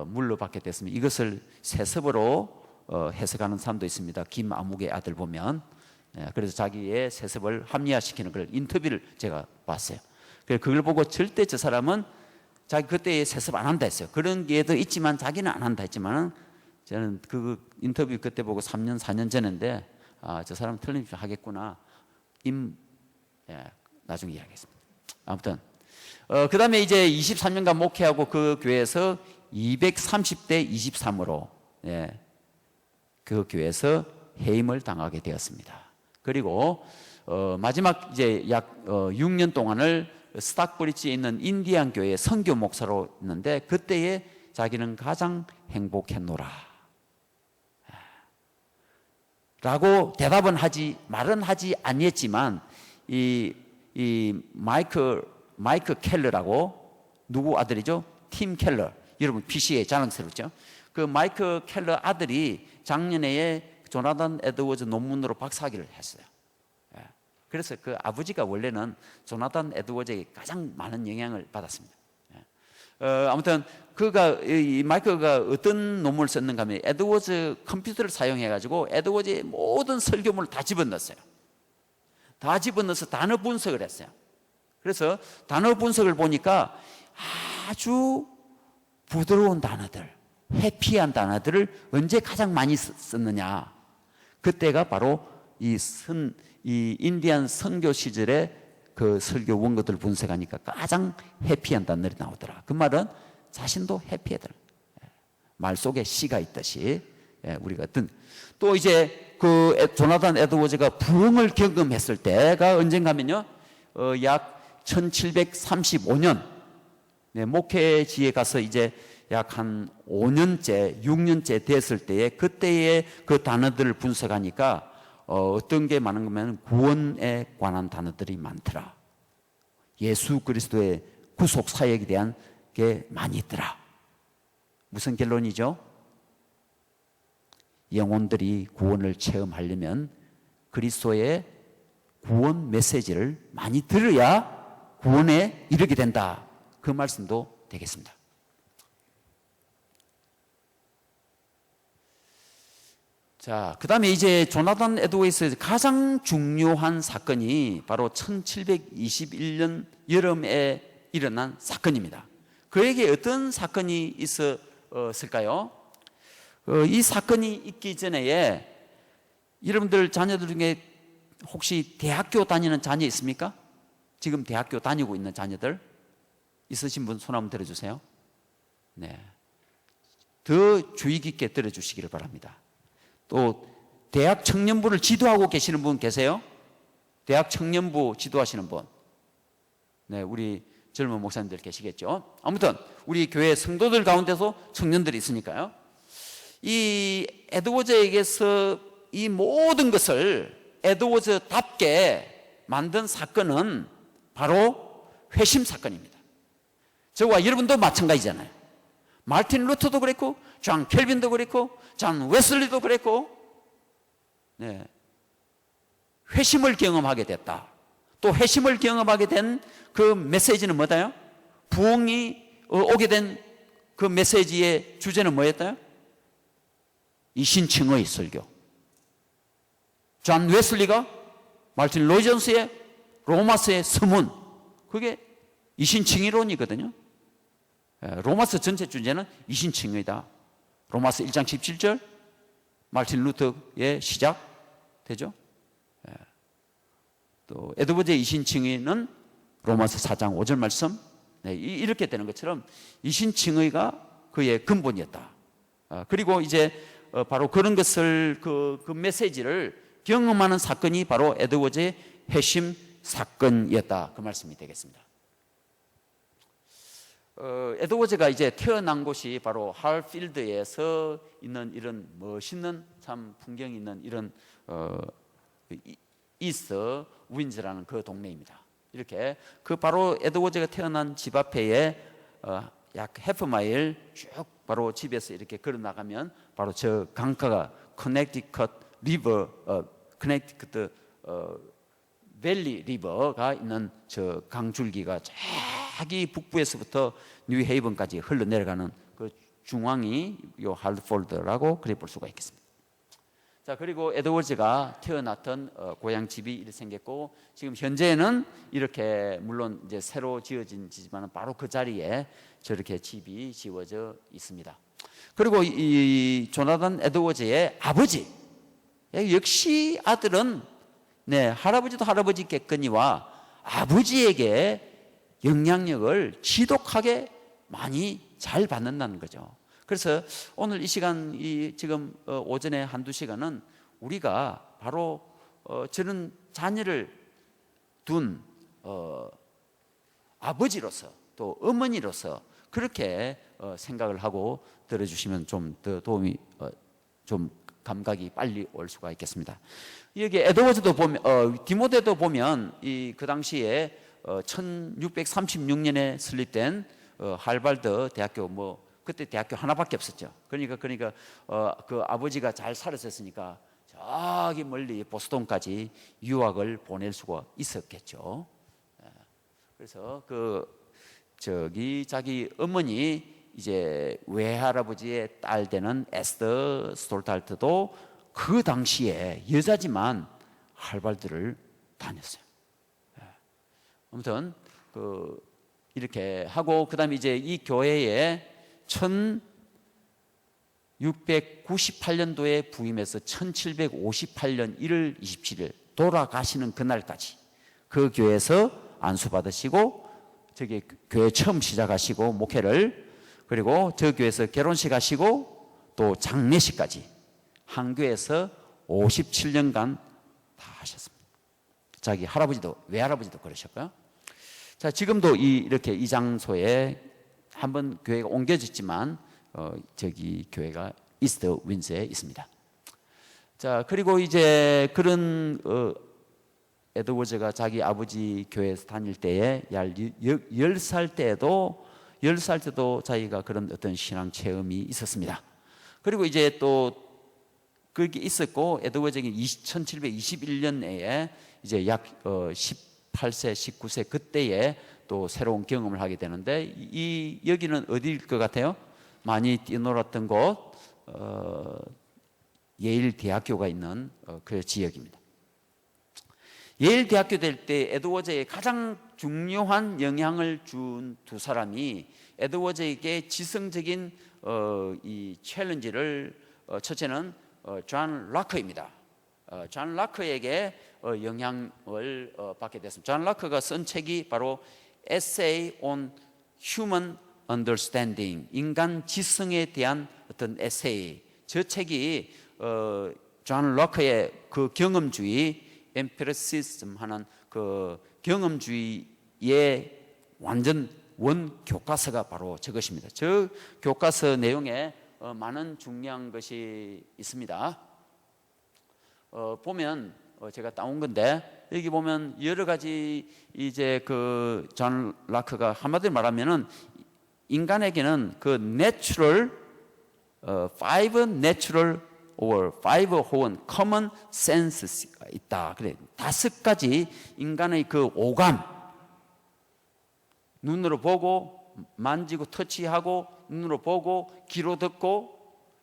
물러받게 됐습니다. 이것을 세습으로 해석하는 사람도 있습니다. 김아묵의 아들 보면. 그래서 자기의 세습을 합리화시키는 걸 인터뷰를 제가 봤어요. 그래서 그걸 보고 절대 저 사람은 자기 그때 세습 안 한다 했어요. 그런 게도 있지만 자기는 안 한다 했지만은 저는 그 인터뷰 그때 보고 3년 4년 전인데 저 사람 틀림없이 하겠구나. 나중에 이야기하겠습니다. 아무튼 그 다음에 이제 23년간 목회하고 그 교회에서 230대 23으로 그 교회에서 해임을 당하게 되었습니다. 그리고 마지막 이제 약 6년 동안을 스탁브리지에 있는 인디안 교회의 선교 목사로 있는데, 그때에 자기는 가장 행복했노라 라고 대답은 말은 하지 아니했지만, 이 마이크 켈러라고, 누구 아들이죠? 팀 켈러. 여러분 PC에 자랑스럽죠? 그 마이크 켈러 아들이 작년에 조나단 에드워즈 논문으로 박사학위를 했어요. 그래서 그 아버지가 원래는 조나단 에드워즈에게 가장 많은 영향을 받았습니다. 아무튼 이 마이크가 어떤 논문을 썼는가 하면 에드워즈 컴퓨터를 사용해 가지고 에드워즈의 모든 설교문을 다 집어넣었어요. 다 집어넣어서 단어 분석을 했어요. 그래서 단어 분석을 보니까 아주 부드러운 단어들, 해피한 단어들을 언제 가장 많이 썼느냐, 그때가 바로 이 인디안 선교 시절에 그 설교 원고들 분석하니까 가장 해피한 단어들이 나오더라. 그 말은 자신도 해피하더라. 말 속에 시가 있듯이 우리가 또 이제 그 조나단 에드워즈가 부흥을 경험했을 때가 언젠가면요, 약 1735년 목회지에 가서 이제 약 한 5년째, 6년째 됐을 때에 그때의 그 단어들을 분석하니까 어떤 게 많은 거면 구원에 관한 단어들이 많더라. 예수 그리스도의 구속 사역에 대한 게 많이 있더라. 무슨 결론이죠? 영혼들이 구원을 체험하려면 그리스도의 구원 메시지를 많이 들어야 구원에 이르게 된다. 그 말씀도 되겠습니다. 자, 그 다음에 이제 조나단 에드워즈에서 가장 중요한 사건이 바로 1721년 여름에 일어난 사건입니다. 그에게 어떤 사건이 있었을까요? 이 사건이 있기 전에 여러분들 자녀들 중에 혹시 대학교 다니는 자녀 있습니까? 지금 대학교 다니고 있는 자녀들 있으신 분 손 한번 들어주세요. 네, 더 주의 깊게 들어주시기를 바랍니다. 또 대학 청년부를 지도하고 계시는 분 계세요? 대학 청년부 지도하시는 분. 네, 우리 젊은 목사님들 계시겠죠? 아무튼 우리 교회 성도들 가운데서 청년들이 있으니까요. 이 에드워즈에게서 이 모든 것을 에드워즈답게 만든 사건은 바로 회심 사건입니다. 저와 여러분도 마찬가지잖아요. 마르틴 루터도 그랬고, 존 켈빈도 그랬고, 존 웨슬리도 그랬고, 회심을 경험하게 됐다. 또 회심을 경험하게 된 그 메시지는 뭐다요? 부흥이 오게 된 그 메시지의 주제는 뭐였다요? 이신칭의 설교. 존 웨슬리가 마틴 로이존스의 로마서의 서문, 그게 이신칭의론이거든요. 로마서 전체 주제는 이신칭의다. 로마서 1장 17절 마틴 루터의 시작되죠. 또 에드워즈의 이신칭의는 로마서 4장 5절 말씀, 이렇게 되는 것처럼 이신칭의가 그의 근본이었다. 그리고 이제 바로 그런 것을 그 메시지를 경험하는 사건이 바로 에드워즈의 회심 사건이었다, 그 말씀이 되겠습니다. 에드워즈가 이제 태어난 곳이 바로 할필드에서 있는 이런 멋있는 참 풍경이 있는 이런 이스트 윈즈라는 그 동네입니다. 이렇게 그 바로 에드워즈가 태어난 집 앞에 약 해프마일 쭉 바로 집에서 이렇게 걸어 나가면 바로 저 강가가 커넥티컷 리버, 커넥티컷 밸리 리버가 있는 저 강줄기가 저기 북부에서부터 뉴헤이븐까지 흘러내려가는 그 중앙이 요 할드폴드라고 그래 볼 수가 있겠습니다. 자, 그리고 에드워즈가 태어났던 고향 집이 이렇게 생겼고, 지금 현재는 이렇게 물론 이제 새로 지어진 집이지만 바로 그 자리에 저렇게 집이 지어져 있습니다. 그리고 이 조나단 에드워즈의 아버지, 역시 아들은 할아버지도 할아버지겠거니와 아버지에게 영향력을 지독하게 많이 잘 받는다는 거죠. 그래서 오늘 이 시간, 지금 오전에 한두 시간은 우리가 바로 저런 자녀를 둔 아버지로서 또 어머니로서 그렇게 생각을 하고 들어주시면 좀 더 도움이 좀 감각이 빨리 올 수가 있겠습니다. 여기 에드워즈도 보면 디모데도 보면 그 당시에 1636년에 설립된 할바드 대학교, 그때 대학교 하나밖에 없었죠. 그러니까 그 아버지가 잘 살았었으니까 저기 멀리 보스턴까지 유학을 보낼 수가 있었겠죠. 그래서 자기 어머니 이제 외할아버지의 딸 되는 에스더 스톨탈트도 그 당시에 여자지만 할바드를 다녔어요. 아무튼 이렇게 하고, 그다음에 이제 이 교회에 1698년도에 부임해서 1758년 1월 27일 돌아가시는 그날까지 그 교회에서 안수받으시고, 저기 교회 처음 시작하시고 목회를, 그리고 저 교회에서 결혼식 하시고 또 장례식까지 한 교회에서 57년간 다 하셨습니다. 자기 할아버지도 외할아버지도 그러셨고요. 자, 지금도 이렇게 이 장소에 한번 교회가 옮겨졌지만 저기 교회가 이스트 윈즈에 있습니다. 자, 그리고 이제 그런 에드워즈가 자기 아버지 교회에서 다닐 때에 약 10살 때도 자기가 그런 어떤 신앙 체험이 있었습니다. 그리고 이제 또 그게 있었고, 에드워즈가 1721년에 이제 약 18세, 19세 그때에 또 새로운 경험을 하게 되는데, 여기는 어디일 것 같아요? 많이 뛰놀았던 곳, 예일 대학교가 있는 그 지역입니다. 예일 대학교 될 때 에드워즈에 가장 중요한 영향을 준 두 사람이 에드워즈에게 지성적인 이 챌린지를, 첫째는 존 락커입니다. 존 락커에게 영향을 받게 됐습니다. 존 락커가 쓴 책이 바로 Essay on Human Understanding, 인간 지성에 대한 어떤 에세이. 저 책이 존 락커의 그 경험주의, 엠피리시즘 하는 그 경험주의의 완전 원 교과서가 바로 저것입니다. 저 교과서 내용에 많은 중요한 것이 있습니다. 보면 제가 따온 건데, 여기 보면 여러 가지 이제 그 존 락커가 한마디로 말하면은 인간에게는 그 내추럴 five natural or five 혹은 common senses 있다. 그래, 5가지 인간의 그 오감, 눈으로 보고 만지고 터치하고 눈으로 보고 귀로 듣고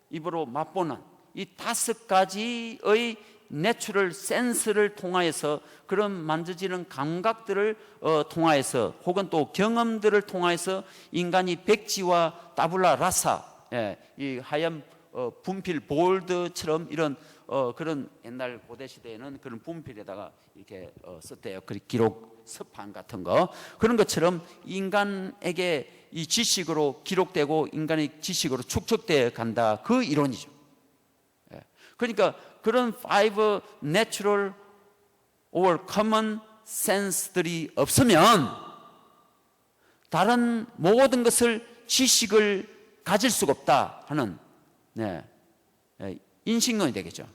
입으로 맛보는 이 5가지의 내추럴 센스를 통하여서 그런 만져지는 감각들을 통하여서 혹은 또 경험들을 통하여서 인간이 백지와 따블라 라사, 이 하얀 분필 볼드처럼 이런 그런 옛날 고대 시대에는 그런 분필에다가 이렇게 썼대요. 그 기록 서판 같은 거 그런 것처럼 인간에게 이 지식으로 기록되고 인간의 지식으로 축적되어 간다. 그 이론이죠. 그러니까 그런 5 natural or common sense들이 없으면 다른 모든 것을 지식을 가질 수가 없다 하는 인식론이 되겠죠.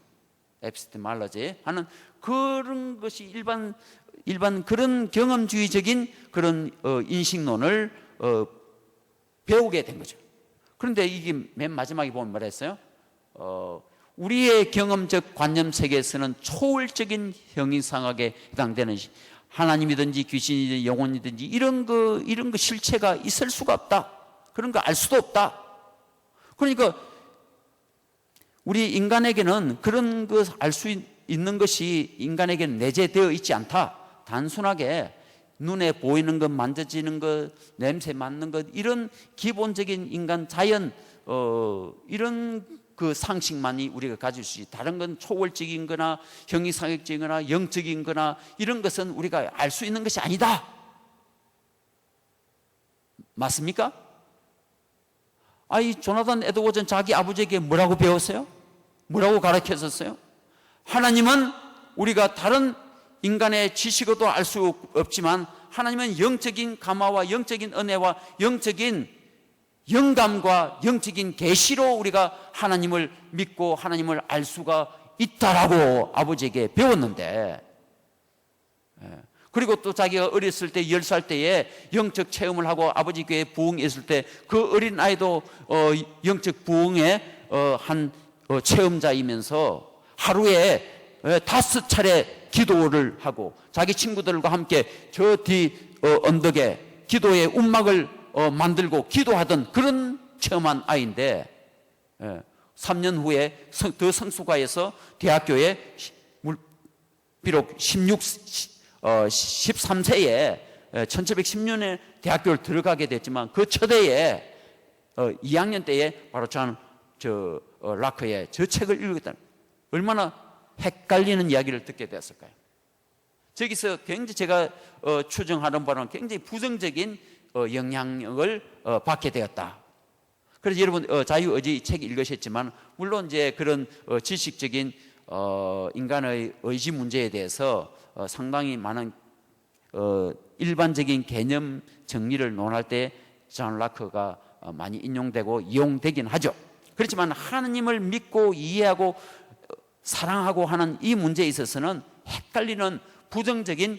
에피스테몰로지 하는 그런 것이 일반 그런 경험주의적인 그런 인식론을 배우게 된 거죠. 그런데 이게 맨 마지막에 보면 뭐랬어요? 우리의 경험적 관념 세계에서는 초월적인 형이상학에 해당되는 하나님이든지 귀신이든지 영혼이든지 이런 거 실체가 있을 수가 없다. 그런 거 알 수도 없다. 그러니까 우리 인간에게는 그런 거 알 수 있는 것이 인간에게는 내재되어 있지 않다. 단순하게 눈에 보이는 것, 만져지는 것, 냄새 맡는 것 이런 기본적인 인간 자연 이런 그 상식만이 우리가 가질 수 있지. 다른 건 초월적인 거나 형이상학적인 거나 영적인 거나 이런 것은 우리가 알 수 있는 것이 아니다. 맞습니까? 이 조나단 에드워즈는 자기 아버지에게 뭐라고 배웠어요? 뭐라고 가르쳤었어요? 하나님은 우리가 다른 인간의 지식으로도 알 수 없지만 하나님은 영적인 감화와 영적인 은혜와 영적인 영감과 영적인 계시로 우리가 하나님을 믿고 하나님을 알 수가 있다라고 아버지에게 배웠는데, 그리고 또 자기가 어렸을 때 10살 때에 영적 체험을 하고 아버지 교회에 부흥했을 때 그 어린 아이도 영적 부흥의 한 체험자이면서 하루에 5차례 기도를 하고 자기 친구들과 함께 저 뒤 언덕에 기도의 움막을 만들고 기도하던 그런 체험한 아이인데 3년 후에 더 성수가에서 대학교에 비록 13세에 1710년에 대학교를 들어가게 됐지만 그 첫해에 2학년 때에 바로 저 라크의 저 책을 읽었다. 얼마나 헷갈리는 이야기를 듣게 되었을까요? 저기서 굉장히 제가 추정하는 바는 굉장히 부정적인 영향력을 받게 되었다. 그래서 여러분 자유의지 책 읽으셨지만 물론 이제 그런 지식적인 인간의 의지 문제에 대해서 상당히 많은 일반적인 개념 정리를 논할 때 존 라크가 많이 인용되고 이용되긴 하죠. 그렇지만 하나님을 믿고 이해하고 사랑하고 하는 이 문제에 있어서는 헷갈리는 부정적인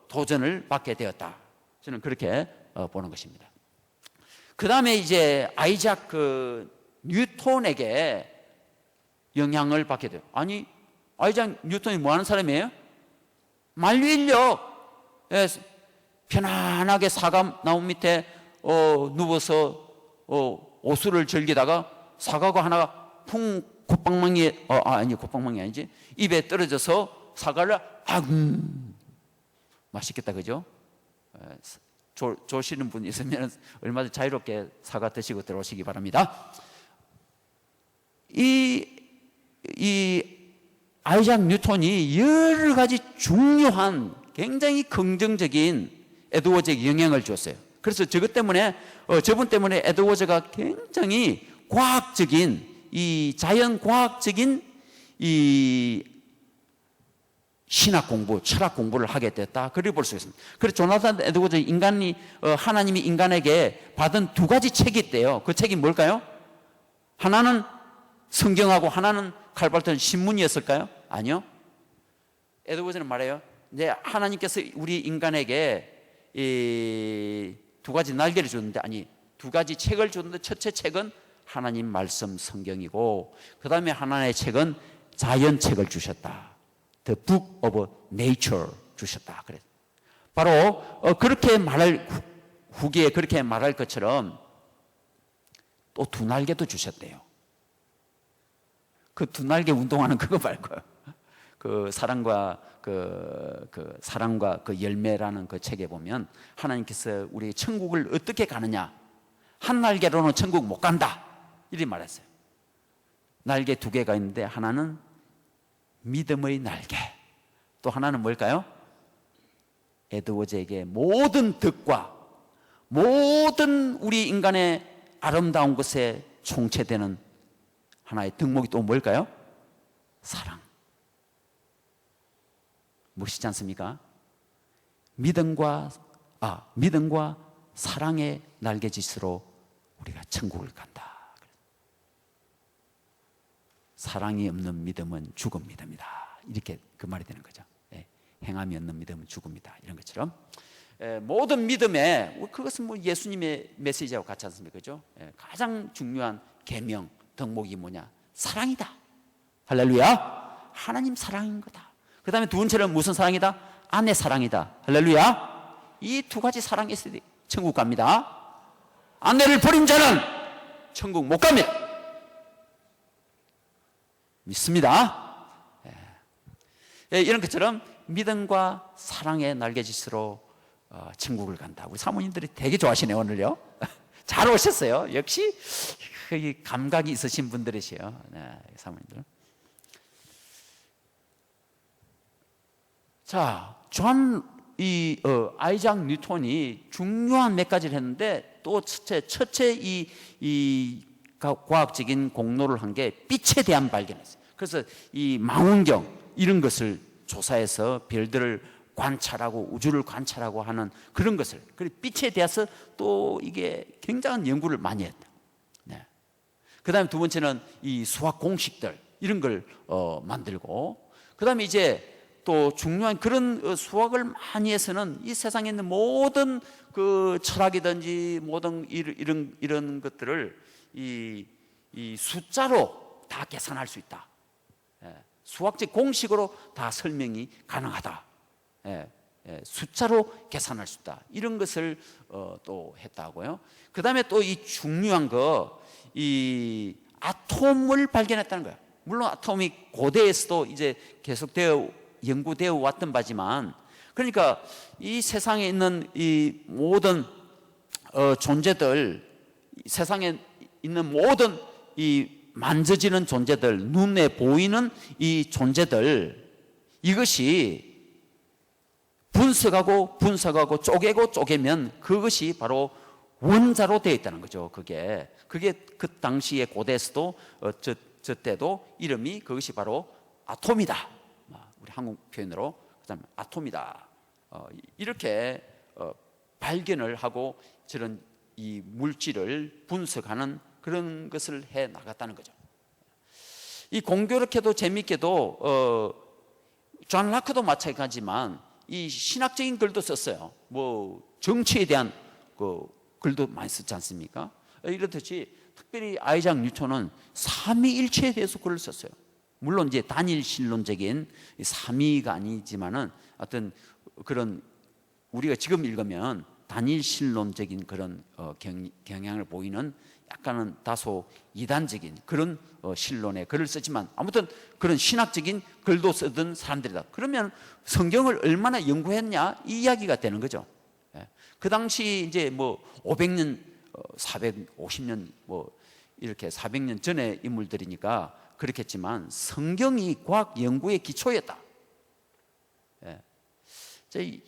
도전을 받게 되었다. 저는 그렇게 보는 것입니다. 그 다음에 이제 아이작 뉴턴에게 영향을 받게 돼요. 아니, 아이작 뉴턴이 뭐 하는 사람이에요? 만류인력. 편안하게 사과나무 밑에 누워서 오수를 즐기다가 사과가 하나가 풍 콧방망이에 콧방망이 아니지 입에 떨어져서 사과를 맛있겠다, 그죠? 조시는 분 있으면 얼마든지 자유롭게 사과 드시고 들어오시기 바랍니다. 이 아이작 뉴턴이 여러 가지 중요한 굉장히 긍정적인 에드워즈에게 영향을 줬어요. 그래서 저분 때문에 에드워즈가 굉장히 과학적인 이 자연과학적인 이 신학 공부, 철학 공부를 하게 됐다. 그렇게 볼 수 있습니다. 그래서 조나단 에드워즈 하나님이 인간에게 받은 2가지 책이 있대요. 그 책이 뭘까요? 하나는 성경하고 하나는 칼발튼 신문이었을까요? 아니요. 에드워즈는 말해요. 이제 하나님께서 우리 인간에게 이 2가지 날개를 줬는데 2가지 책을 줬는데 첫째 책은 하나님 말씀 성경이고 그 다음에 하나의 책은 자연책을 주셨다. The Book of Nature 주셨다. 그래. 바로 그렇게 말할 후기에 그렇게 말할 것처럼 또 두 날개도 주셨대요. 그 두 날개 운동하는 그거 말고요. 그 사랑과 사랑과 그 열매라는 그 책에 보면 하나님께서 우리 천국을 어떻게 가느냐, 한 날개로는 천국 못 간다 이렇게 말했어요. 날개 두 개가 있는데 하나는 믿음의 날개, 또 하나는 뭘까요? 에드워즈에게 모든 덕과 모든 우리 인간의 아름다운 것에 총체되는 하나의 덕목이 또 뭘까요? 사랑. 멋있지 않습니까? 믿음과 사랑의 날개짓으로 우리가 천국을 간다. 사랑이 없는 믿음은 죽은 믿음이다. 이렇게 그 말이 되는 거죠. 행함이 없는 믿음은 죽음이다. 이런 것처럼 모든 믿음에, 그것은 뭐 예수님의 메시지하고 같지 않습니까? 그죠? 가장 중요한 계명, 덕목이 뭐냐? 사랑이다. 할렐루야. 하나님 사랑인 거다. 그 다음에 두 번째는 무슨 사랑이다? 아내 사랑이다. 할렐루야. 이 두 가지 사랑이 있어야 돼. 천국 갑니다. 아내를 버린 자는 천국 못 갑니다. 믿습니다. 이런 것처럼 믿음과 사랑의 날개짓으로 천국을 간다. 우리 사모님들이 되게 좋아하시네요, 오늘요. 잘 오셨어요. 역시 감각이 있으신 분들이시요. 네, 사모님들. 자, 아이작 뉴턴이 중요한 몇 가지를 했는데 또 첫째 이 과학적인 공로를 한 게 빛에 대한 발견이었어요. 그래서 이 망원경 이런 것을 조사해서 별들을 관찰하고 우주를 관찰하고 하는 그런 것을, 그리고 빛에 대해서 또 이게 굉장한 연구를 많이 했다. 네. 그 다음에 두 번째는 이 수학 공식들 이런 걸 만들고, 그 다음에 이제 또 중요한 그런 수학을 많이 해서는 이 세상에 있는 모든 그 철학이든지 모든 이런 것들을 이 숫자로 다 계산할 수 있다. 수학적 공식으로 다 설명이 가능하다. 숫자로 계산할 수 있다. 이런 것을 또 했다고요. 그 다음에 또 이 중요한 이 아톰을 발견했다는 거예요. 물론 아톰이 고대에서도 이제 계속되어 연구되어 왔던 바지만, 그러니까 이 세상에 있는 이 모든 존재들, 세상에 있는 모든 이 만져지는 존재들, 눈에 보이는 이 존재들, 이것이 분석하고 쪼개고 쪼개면 그것이 바로 원자로 되어 있다는 거죠. 그게 그 당시에 고대에서도 저 때도 이름이 그것이 바로 아톰이다. 우리 한국 표현으로 그다음에 아톰이다. 이렇게 발견을 하고 저런 이 물질을 분석하는 그런 것을 해 나갔다는 거죠. 이 공교롭게도 재미있게도 존 라크도 마찬가지지만 이 신학적인 글도 썼어요. 뭐 정치에 대한 그 글도 많이 썼지 않습니까? 이렇듯이 특별히 아이작 뉴턴은 삼위일체에 대해서 글을 썼어요. 물론 이제 단일 신론적인 삼위가 아니지만은 어떤 그런 우리가 지금 읽으면 단일 신론적인 그런 경향을 보이는 약간은 다소 이단적인 그런 신론의 글을 쓰지만 아무튼 그런 신학적인 글도 쓰던 사람들이다. 그러면 성경을 얼마나 연구했냐 이 이야기가 되는 거죠. 그 당시 이제 뭐 500년, 450년 뭐 이렇게 400년 전의 인물들이니까 그렇겠지만 성경이 과학 연구의 기초였다.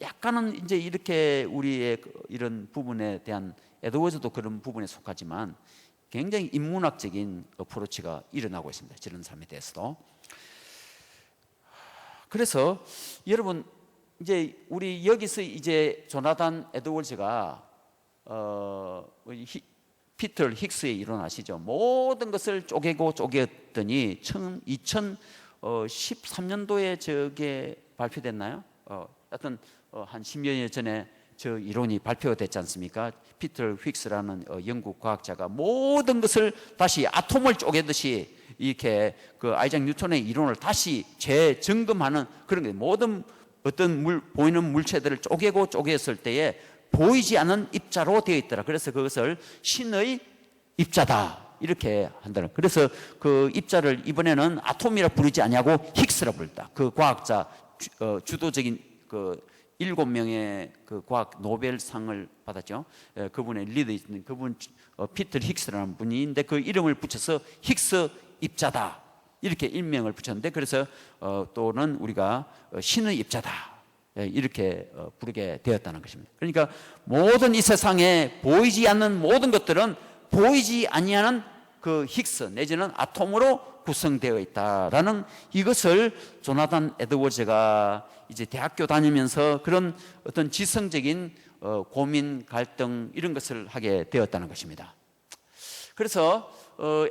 약간은 이제 이렇게 우리의 이런 부분에 대한 에드워즈도 그런 부분에 속하지만 굉장히 인문학적인 어프로치가 일어나고 있습니다. 저런 사람에 대해서도. 그래서 여러분 이제 우리 여기서 이제 조나단 에드워즈가 피터 힉스의 이론 아시죠? 모든 것을 쪼개더니 2013년도에 저게 발표됐나요? 하여튼 한 10여 년 전에 저 이론이 발표가 됐지 않습니까? 피터 힉스라는 영국 과학자가 모든 것을 다시 아톰을 쪼개듯이 이렇게 그 아이작 뉴턴의 이론을 다시 재점검하는 그런 게, 모든 어떤 보이는 물체들을 쪼개었을 때에 보이지 않는 입자로 되어 있더라. 그래서 그것을 신의 입자다 이렇게 한다는. 그래서 그 입자를 이번에는 아톰이라 부르지 않냐고 힉스라 부른다. 그 과학자 주도적인 그 7명의 그 과학 노벨상을 받았죠. 그분의 리더 있는 그분 피터 힉스라는 분인데 그 이름을 붙여서 힉스 입자다 이렇게 일명을 붙였는데, 그래서 또는 우리가 신의 입자다 이렇게 부르게 되었다는 것입니다. 그러니까 모든 이 세상에 보이지 않는 모든 것들은 보이지 아니하는 그 힉스 내지는 아톰으로 구성되어 있다라는 이것을 조나단 에드워즈가 이제 대학교 다니면서 그런 어떤 지성적인 고민, 갈등 이런 것을 하게 되었다는 것입니다. 그래서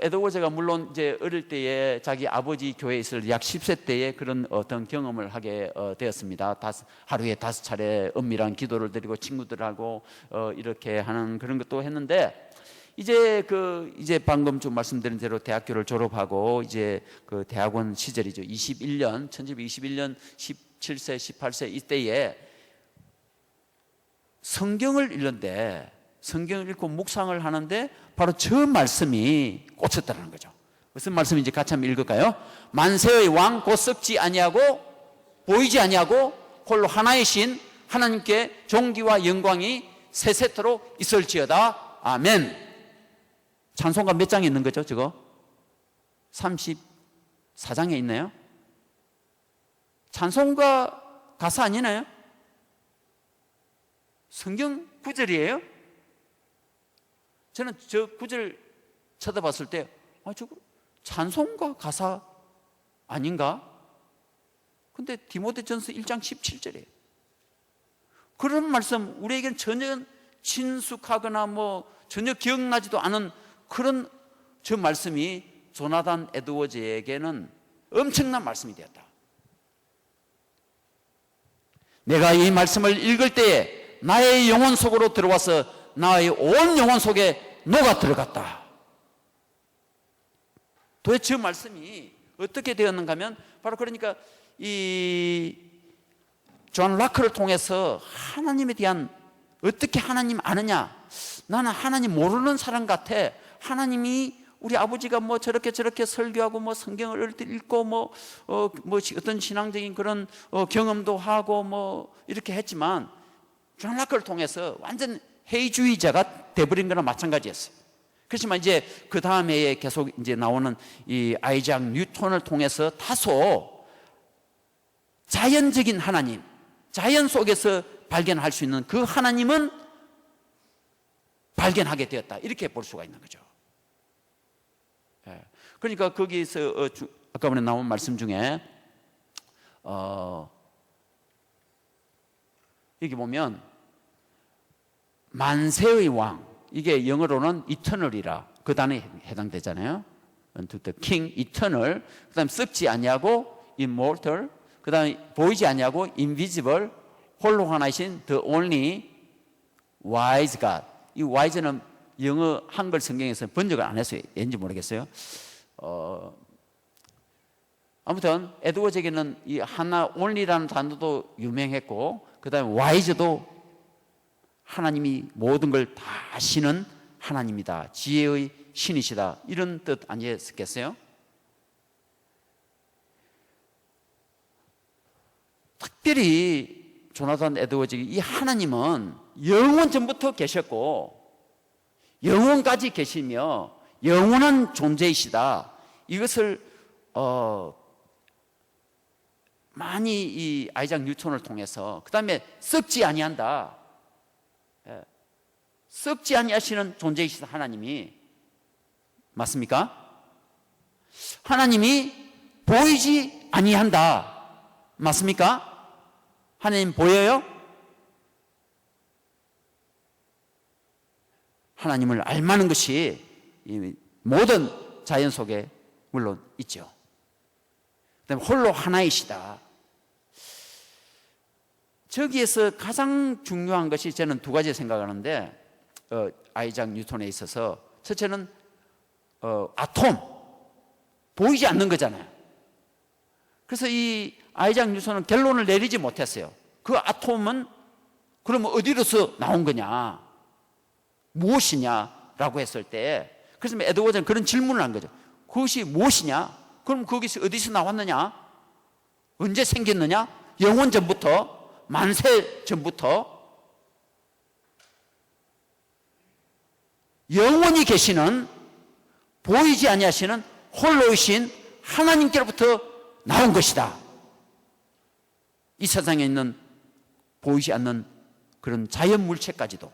에드워즈가 물론 이제 어릴 때에 자기 아버지 교회에 있을 약 10세 때에 그런 어떤 경험을 하게 되었습니다. 하루에 5차례 은밀한 기도를 드리고 친구들하고 이렇게 하는 그런 것도 했는데, 이제 방금 좀 말씀드린 대로 대학교를 졸업하고 이제 그 대학원 시절이죠. 1921년 17세, 18세 이때에 성경을 읽는데, 성경을 읽고 묵상을 하는데 바로 저 말씀이 꽂혔다는 거죠. 무슨 말씀인지 같이 한번 읽을까요? 만세의 왕 곧 썩지 아니하고 보이지 아니하고 홀로 하나의 신 하나님께 존귀와 영광이 세세토록 있을지어다. 아멘. 찬송가 몇 장에 있는 거죠, 저거? 34장에 있나요? 찬송가 가사 아니나요? 성경 구절이에요? 저는 저 구절 쳐다봤을 때, 저거 찬송가 가사 아닌가? 근데 디모데전서 1장 17절이에요. 그런 말씀, 우리에게는 전혀 친숙하거나 전혀 기억나지도 않은 그런 저 말씀이 조나단 에드워즈에게는 엄청난 말씀이 되었다. 내가 이 말씀을 읽을 때에 나의 영혼 속으로 들어와서 나의 온 영혼 속에 녹아 들어갔다. 도대체 저 말씀이 어떻게 되었는가 하면 바로 그러니까 이 존 라크를 통해서 하나님에 대한, 어떻게 하나님 아느냐, 나는 하나님 모르는 사람 같아. 하나님이 우리 아버지가 저렇게 설교하고 성경을 읽고 어떤 신앙적인 그런 경험도 하고 이렇게 했지만 존 라크를 통해서 완전 해주의자가 돼버린 거나 마찬가지였어요. 그렇지만 이제 그 다음에 계속 이제 나오는 이 아이작 뉴턴을 통해서 다소 자연적인 하나님, 자연 속에서 발견할 수 있는 그 하나님은 발견하게 되었다. 이렇게 볼 수가 있는 거죠. 그러니까 거기서 아까 전에 나온 말씀 중에 여기 보면 만세의 왕, 이게 영어로는 eternal이라 그 단어에 해당되잖아요. To the king, eternal. 그 다음에 썩지 아니하고 immortal. 그 다음에 보이지 아니하고 invisible. 홀로 하나이신 the only wise God. 이 wise는 영어 한글 성경에서 번역을 안 했어요. 왠지 모르겠어요. 아무튼 에드워즈에게는 이 하나 only라는 단어도 유명했고, 그 다음에 wise도 하나님이 모든 걸 다 아시는 하나님이다, 지혜의 신이시다, 이런 뜻 아니었겠어요? 특별히 조나단 에드워즈, 이 하나님은 영원 전부터 계셨고 영원까지 계시며 영원한 존재이시다, 이것을 많이 이 아이작 뉴턴을 통해서, 그 다음에 썩지 아니한다, 썩지 아니하시는 존재이시다 하나님이. 맞습니까? 하나님이 보이지 아니한다. 맞습니까? 하나님 보여요? 하나님을 알만한 것이 모든 자연 속에 물론 있죠. 그다음에 홀로 하나이시다. 저기에서 가장 중요한 것이 저는 두 가지 생각하는데 아이작 뉴턴에 있어서 첫째는 아톰 보이지 않는 거잖아요. 그래서 이 아이작 뉴턴은 결론을 내리지 못했어요. 그 아톰은 그러면 어디로서 나온 거냐, 무엇이냐라고 했을 때, 그래서 에드워즈는 그런 질문을 한 거죠. 그것이 무엇이냐? 그럼 거기서 어디서 나왔느냐? 언제 생겼느냐? 영원 전부터, 만세 전부터 영원히 계시는, 보이지 아니하시는 홀로이신 하나님께로부터 나온 것이다. 이 세상에 있는 보이지 않는 그런 자연 물체까지도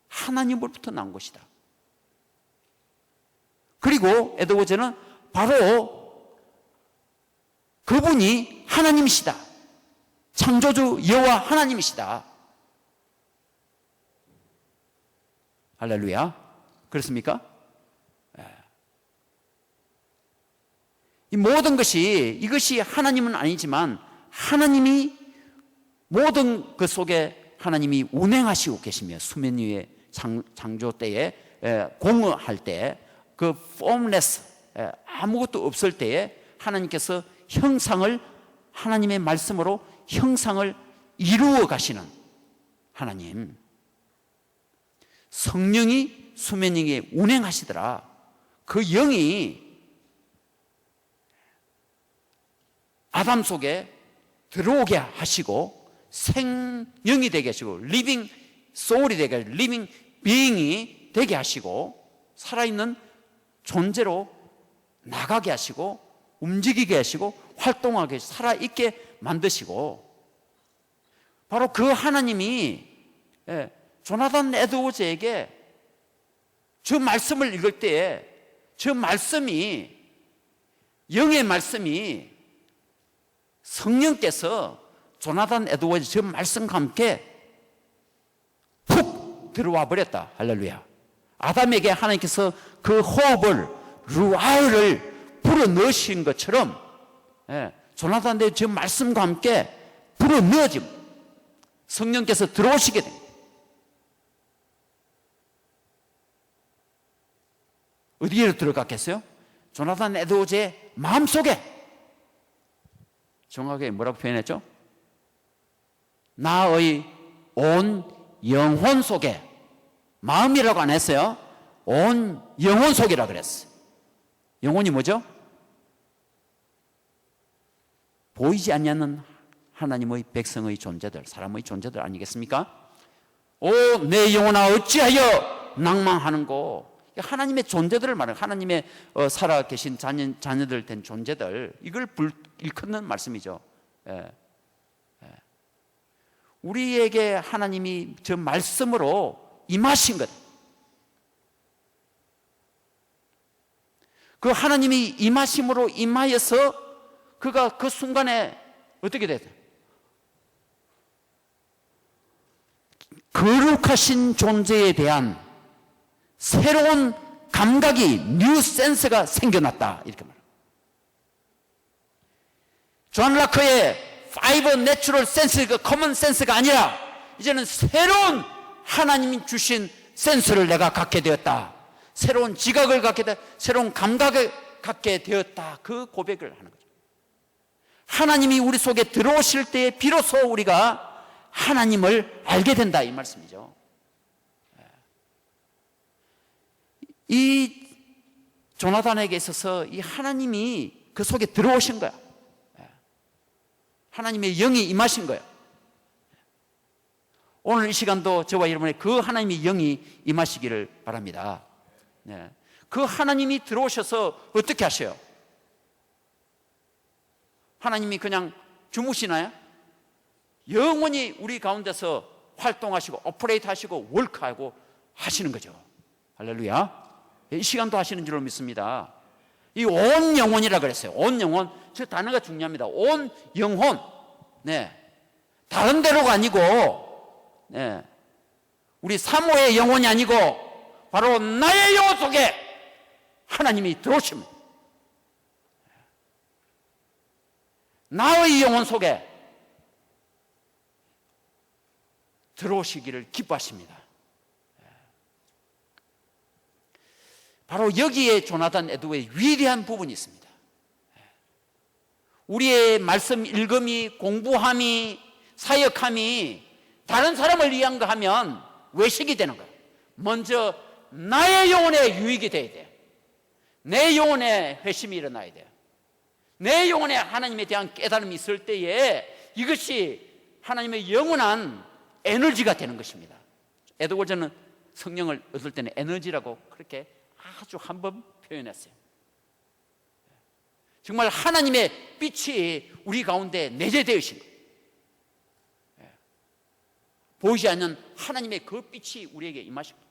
하나님으로부터 나온 것이다. 그리고 에드워즈는 바로 그분이 하나님이시다. 창조주 여호와 하나님이시다. 할렐루야. 그렇습니까? 이 모든 것이, 이것이 하나님은 아니지만 하나님이 모든 그 속에 하나님이 운행하시고 계시며, 수면 위에 창조 때에 공허할 때, 그 formless, 아무것도 없을 때에 하나님께서 형상을, 하나님의 말씀으로 형상을 이루어 가시는 하나님, 성령이 수면 위에 운행하시더라. 그 영이 아담 속에 들어오게 하시고 생명이 되게 하시고 리빙 소울이 되게 하시고 리빙 비잉이 되게 하시고 살아있는 존재로 나가게 하시고 움직이게 하시고 활동하게 살아있게 만드시고, 바로 그 하나님이 조나단 에드워즈에게 저 말씀을 읽을 때에 저 말씀이, 영의 말씀이 성령께서 조나단 에드워즈 저 말씀과 함께 푹 들어와 버렸다. 할렐루야. 아담에게 하나님께서 그 호흡을, 루아를 불어넣으신 것처럼 조나단 에드워즈 저 말씀과 함께 불어넣어짐, 성령께서 들어오시게 됩니다. 어디로 들어갔겠어요? 조나단 에드워즈의 마음속에. 정확하게 뭐라고 표현했죠? 나의 온 영혼 속에. 마음이라고 안 했어요. 온 영혼 속이라 그랬어요. 영혼이 뭐죠? 보이지 않는 하나님의 백성의 존재들, 사람의 존재들 아니겠습니까? 오, 내 영혼아 어찌하여 낭망하는고. 하나님의 존재들을 말해요. 하나님의 살아계신 자녀들 된 존재들, 이걸 일컫는 말씀이죠. 우리에게 하나님이 저 말씀으로 임하신 것, 그 하나님이 임하심으로 임하여서 그가 그 순간에 어떻게 돼요? 거룩하신 존재에 대한 새로운 감각이, 뉴 센스가 생겨났다, 이렇게 말합니다. 존 라커의 5 내추럴 센스, 그 커먼 센스가 아니라 이제는 새로운 하나님이 주신 센스를 내가 갖게 되었다. 새로운 지각을 갖게 되었다. 새로운 감각을 갖게 되었다. 그 고백을 하는 거죠. 하나님이 우리 속에 들어오실 때에 비로소 우리가 하나님을 알게 된다, 이 말씀이죠. 이 조나단에게 있어서 이 하나님이 그 속에 들어오신 거야. 하나님의 영이 임하신 거예요. 오늘 이 시간도 저와 여러분의 그 하나님의 영이 임하시기를 바랍니다. 그 하나님이 들어오셔서 어떻게 하셔요? 하나님이 그냥 주무시나요? 영원히 우리 가운데서 활동하시고 오퍼레이트 하시고 월크하고 하시는 거죠. 할렐루야. 이 시간도 하시는 줄로 믿습니다. 이 온 영혼이라 그랬어요. 온 영혼. 저 단어가 중요합니다. 온 영혼. 다른 데로가 아니고, 우리 사모의 영혼이 아니고 바로 나의 영혼 속에 하나님이 들어오십니다. 나의 영혼 속에 들어오시기를 기뻐하십니다. 바로 여기에 조나단 에드워의 위대한 부분이 있습니다. 우리의 말씀 읽음이, 공부함이, 사역함이 다른 사람을 위한 거 하면 외식이 되는 거예요. 먼저 나의 영혼에 유익이 돼야 돼요. 내 영혼에 회심이 일어나야 돼요. 내 영혼에 하나님에 대한 깨달음이 있을 때에 이것이 하나님의 영원한 에너지가 되는 것입니다. 에드워즈는 성령을 얻을 때는 에너지라고 그렇게 아주 한 번 표현했어요. 정말 하나님의 빛이 우리 가운데 내재되으신 거예요. 보이지 않는 하나님의 그 빛이 우리에게 임하십니다.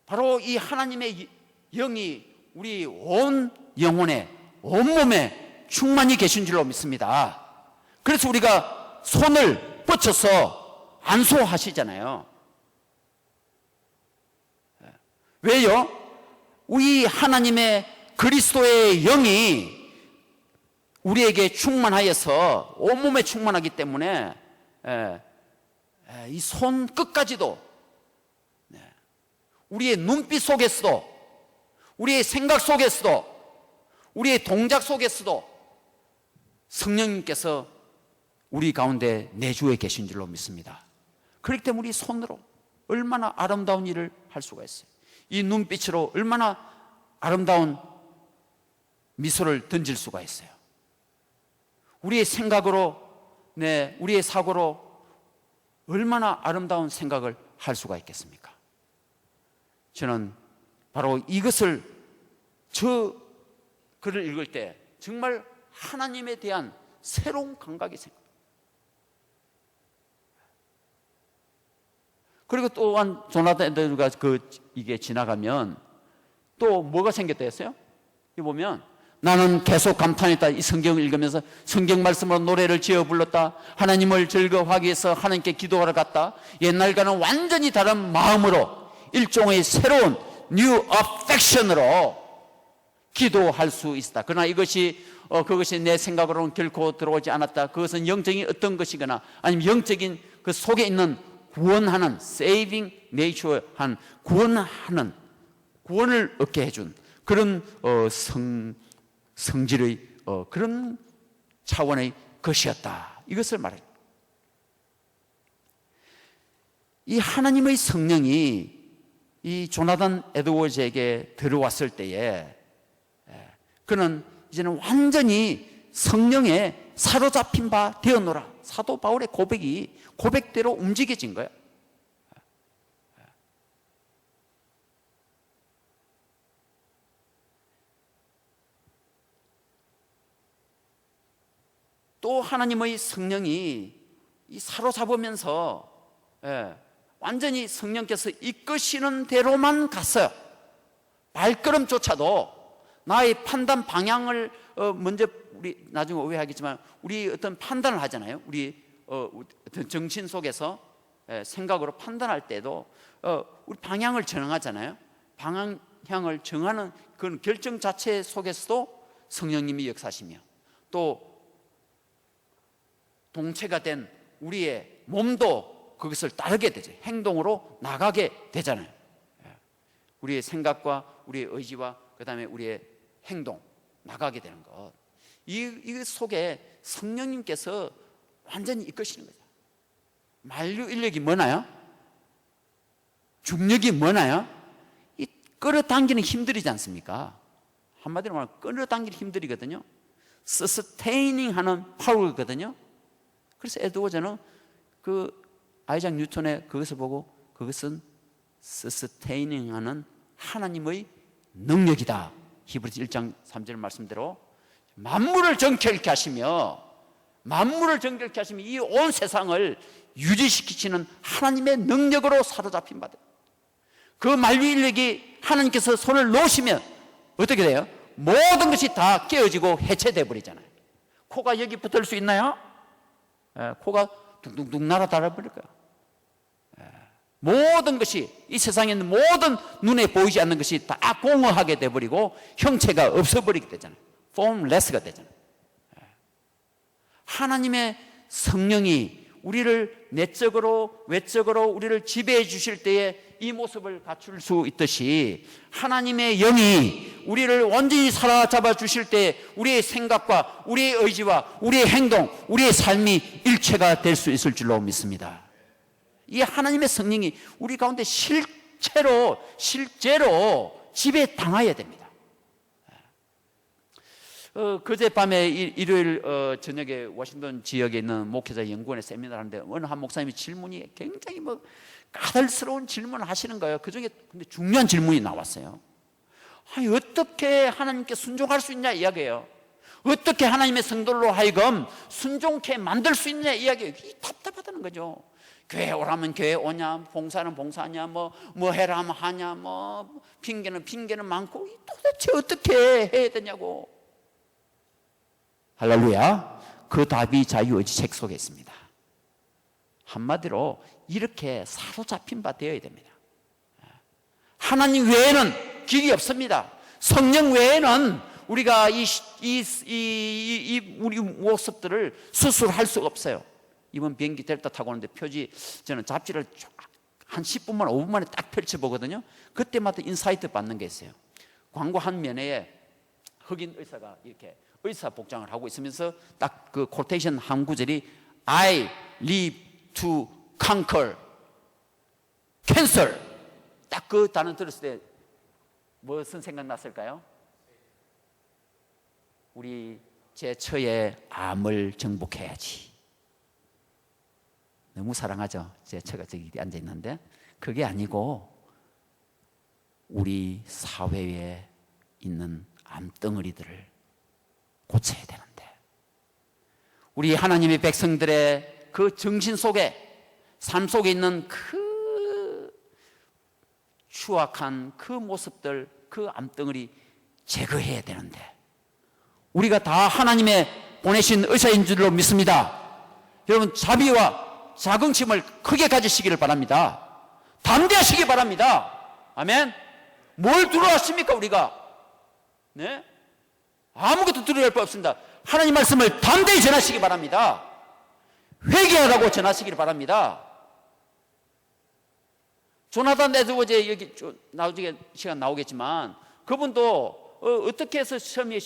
바로 이 하나님의 영이 우리 온 영혼에, 온몸에 충만히 계신 줄로 믿습니다. 그래서 우리가 손을 뻗쳐서 안수하시잖아요. 왜요? 우리 하나님의 그리스도의 영이 우리에게 충만하여서 온몸에 충만하기 때문에 이 손 끝까지도 우리의 눈빛 속에서도, 우리의 생각 속에서도, 우리의 동작 속에서도 성령님께서 우리 가운데 내주에 계신 줄로 믿습니다. 그렇기 때문에 우리 손으로 얼마나 아름다운 일을 할 수가 있어요. 이 눈빛으로 얼마나 아름다운 미소를 던질 수가 있어요. 우리의 생각으로, 우리의 사고로 얼마나 아름다운 생각을 할 수가 있겠습니까? 저는 바로 이것을, 저 글을 읽을 때 정말 하나님에 대한 새로운 감각이 생깁니다. 그리고 또한 조나단 에드워즈가 이게 지나가면 또 뭐가 생겼다 했어요? 이 보면 나는 계속 감탄했다. 이 성경을 읽으면서 성경 말씀으로 노래를 지어 불렀다. 하나님을 즐거워하기 위해서 하나님께 기도하러 갔다. 옛날과는 완전히 다른 마음으로 일종의 새로운 new affection으로 기도할 수 있다. 그러나 이것이 그것이 내 생각으로는 결코 들어오지 않았다. 그것은 영적인 어떤 것이거나 아니면 영적인 그 속에 있는 구원하는 saving nature 한 구원을 얻게 해준 그런 성질의 그런 차원의 것이었다. 이것을 말해요. 이 하나님의 성령이 이 조나단 에드워즈에게 들어왔을 때에 그는 이제는 완전히 성령에 사로잡힌 바 되었노라. 사도 바울의 고백이 고백대로 움직여진 거예요. 또 하나님의 성령이 이 사로잡으면서 완전히 성령께서 이끄시는 대로만 갔어요. 발걸음조차도 나의 판단 방향을 먼저 우리 나중에 오해하겠지만 우리 어떤 판단을 하잖아요. 우리 어떤 정신 속에서 생각으로 판단할 때도 우리 방향을 정하잖아요. 방향을 정하는 그런 결정 자체 속에서도 성령님이 역사하시며 또 동체가 된 우리의 몸도 그것을 따르게 되죠. 행동으로 나가게 되잖아요. 우리의 생각과 우리의 의지와 그 다음에 우리의 행동 나가게 되는 것. 이 속에 성령님께서 완전히 이끄시는 거죠. 만류 인력이 뭐나요? 중력이 뭐나요? 이 끌어당기는 힘들이지 않습니까? 한마디로 말하면 끌어당기는 힘들이거든요. 서스테이닝 하는 파워거든요. 그래서 에드워즈는 그 아이작 뉴턴의 그것을 보고 그것은 서스테이닝 하는 하나님의 능력이다. 히브리서 1장 3절 말씀대로 만물을 정결케 하시며 이 온 세상을 유지시키시는 하나님의 능력으로 사로잡힌 바다. 그 만류 인력이 하나님께서 손을 놓으시면 어떻게 돼요? 모든 것이 다 깨어지고 해체돼 버리잖아요. 코가 여기 붙을 수 있나요? 코가 둥둥둥 날아달아 버릴 거예요. 모든 것이 이 세상에 있는 모든 눈에 보이지 않는 것이 다 공허하게 돼버리고 형체가 없어버리게 되잖아요. formless가 되잖아요. 하나님의 성령이 우리를 내적으로 외적으로 우리를 지배해 주실 때에 이 모습을 갖출 수 있듯이 하나님의 영이 우리를 완전히 사로잡아 주실 때 우리의 생각과 우리의 의지와 우리의 행동, 우리의 삶이 일체가 될 수 있을 줄로 믿습니다. 이 하나님의 성령이 우리 가운데 실제로 지배당해야 됩니다. 그제밤에 일요일 저녁에 워싱턴 지역에 있는 목회자 연구원에 세미나를 하는데 어느 한 목사님이 질문이 굉장히 까탈스러운 질문을 하시는 거예요. 그중에 근데 중요한 질문이 나왔어요. 아니, 어떻게 하나님께 순종할 수 있냐 이야기예요. 어떻게 하나님의 성도로 하여금 순종케 만들 수 있냐 이야기예요. 답답하다는 거죠. 교회 오라면 교회 오냐, 봉사는 봉사하냐, 뭐 해라 하면 하냐, 핑계는 많고 도대체 어떻게 해야 되냐고. 할렐루야. 그 답이 자유의지 책 속에 있습니다. 한마디로 이렇게 사로잡힌 바 되어야 됩니다. 하나님 외에는 길이 없습니다. 성령 외에는 우리가 우리 모습들을 수술할 수가 없어요. 이번 비행기 델타 타고 오는데 표지, 저는 잡지를 한 10분만 5분 만에 딱 펼쳐보거든요. 그때마다 인사이트 받는 게 있어요. 광고 한 면에 흑인 의사가 이렇게 의사 복장을 하고 있으면서 딱 그 코테이션 한 구절이 I live to conquer cancer. 딱 그 단어 들었을 때 무슨 생각났을까요? 우리 제 처의 암을 정복해야지. 너무 사랑하죠. 제 처가 저기 앉아 있는데 그게 아니고 우리 사회에 있는 암덩어리들을 고쳐야 되는데 우리 하나님의 백성들의 그 정신 속에 삶 속에 있는 그 추악한 그 모습들, 그 암덩어리 제거해야 되는데 우리가 다 하나님의 보내신 의사인 줄로 믿습니다. 여러분 자비와 자긍심을 크게 가지시기를 바랍니다. 담대하시기 바랍니다. 아멘. 뭘 두려워하십니까 우리가? 네? 아무것도 두려워할 거 없습니다. 하나님 말씀을 담대히 전하시기 바랍니다. 회개하라고 전하시기를 바랍니다. 조나단 에드워즈 여기 나중에 시간 나오겠지만 그분도 어떻게 해서 시험에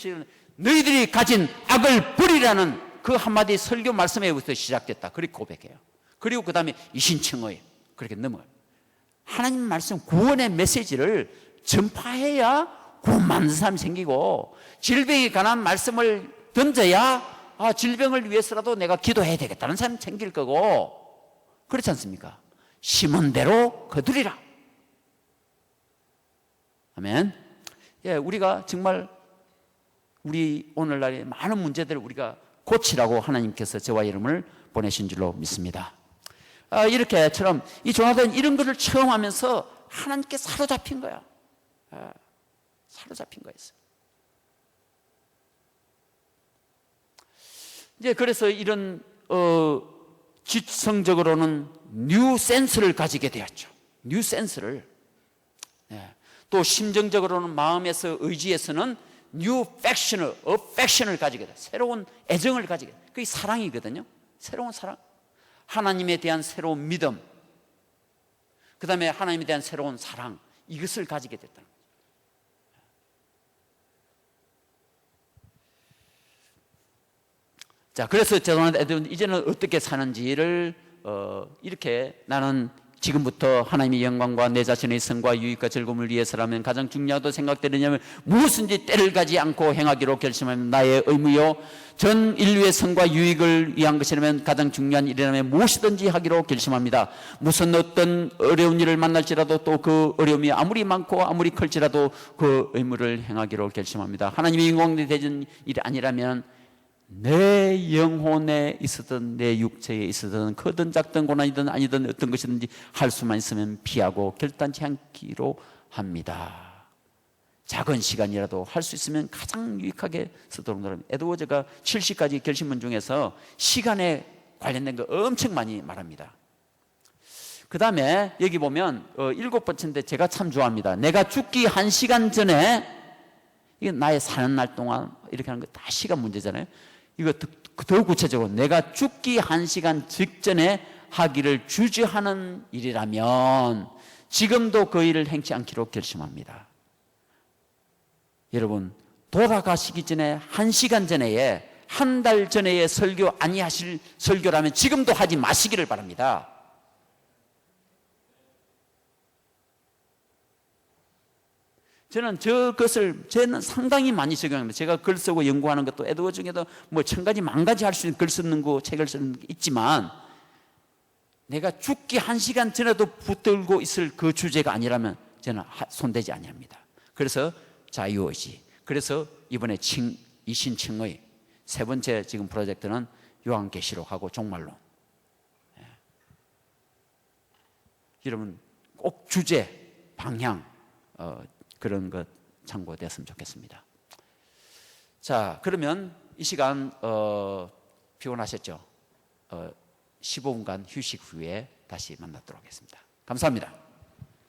너희들이 가진 악을 버리라는 그 한마디 설교 말씀에부터 시작됐다. 그렇게 고백해요. 그리고 그 다음에 이신청의 그렇게 넘어요. 하나님 말씀 구원의 메시지를 전파해야 구원 받는 사람이 생기고 질병에 관한 말씀을 던져야 질병을 위해서라도 내가 기도해야 되겠다는 사람이 생길 거고 그렇지 않습니까? 심은 대로 거두리라. 아멘. 예, 우리가 정말 우리 오늘날의 많은 문제들을 우리가 고치라고 하나님께서 저와 여러분을 보내신 줄로 믿습니다. 이렇게처럼 이 조나단 이런 것을 처음 하면서 하나님께 사로잡힌 거야. 사로잡힌 거였어요. 이제 그래서 이런 지성적으로는 뉴 센스를 가지게 되었죠. 뉴 센스를. 또 심정적으로는 마음에서 의지에서는 뉴 팩션을, 어팩션을 가지게 돼. 새로운 애정을 가지게 돼. 그게 사랑이거든요. 새로운 사랑. 하나님에 대한 새로운 믿음. 그 다음에 하나님에 대한 새로운 사랑. 이것을 가지게 됐다. 자, 그래서 죄송한데 이제는 어떻게 사는지를 이렇게 나는 지금부터 하나님의 영광과 내 자신의 성과 유익과 즐거움을 위해서라면 가장 중요하다고 생각되느냐면 무엇인지 때를 가지 않고 행하기로 결심하면 나의 의무요 전 인류의 성과 유익을 위한 것이라면 가장 중요한 일이라면 무엇이든지 하기로 결심합니다. 무슨 어떤 어려운 일을 만날지라도 또 그 어려움이 아무리 많고 아무리 클지라도 그 의무를 행하기로 결심합니다. 하나님의 영광이 되는 일이 아니라면 내 영혼에 있었던 내 육체에 있었던 크든 작든 고난이든 아니든 어떤 것이든지 할 수만 있으면 피하고 결단치 않기로 합니다. 작은 시간이라도 할 수 있으면 가장 유익하게 쓰도록 노력합니다. 에드워즈가 70가지 결심문 중에서 시간에 관련된 거 엄청 많이 말합니다. 그 다음에 여기 보면 7번째인데 제가 참 좋아합니다. 내가 죽기 1시간 전에 이게 나의 사는 날 동안 이렇게 하는 거 다 시간 문제잖아요. 이거 더 구체적으로 내가 죽기 1시간 직전에 하기를 주저하는 일이라면 지금도 그 일을 행치 않기로 결심합니다. 여러분, 돌아가시기 전에 1시간 전에, 한 달 전에 설교 아니하실 설교라면 지금도 하지 마시기를 바랍니다. 저는 저는 상당히 많이 적용합니다. 제가 글 쓰고 연구하는 것도 에드워 중에도 뭐 1000가지, 10,000가지 할 수 있는 글 쓰는 거, 책을 쓰는 게 있지만 내가 죽기 1시간 전에도 붙들고 있을 그 주제가 아니라면 저는 손대지 아니합니다. 그래서 자유의지. 그래서 이번에 이신칭의 세 번째 지금 프로젝트는 요한계시록하고 종말론. 예. 여러분 꼭 주제, 방향 그런 것 참고됐으면 좋겠습니다. 자, 그러면 이 시간 피곤하셨죠? 15분간 휴식 후에 다시 만나도록 하겠습니다. 감사합니다.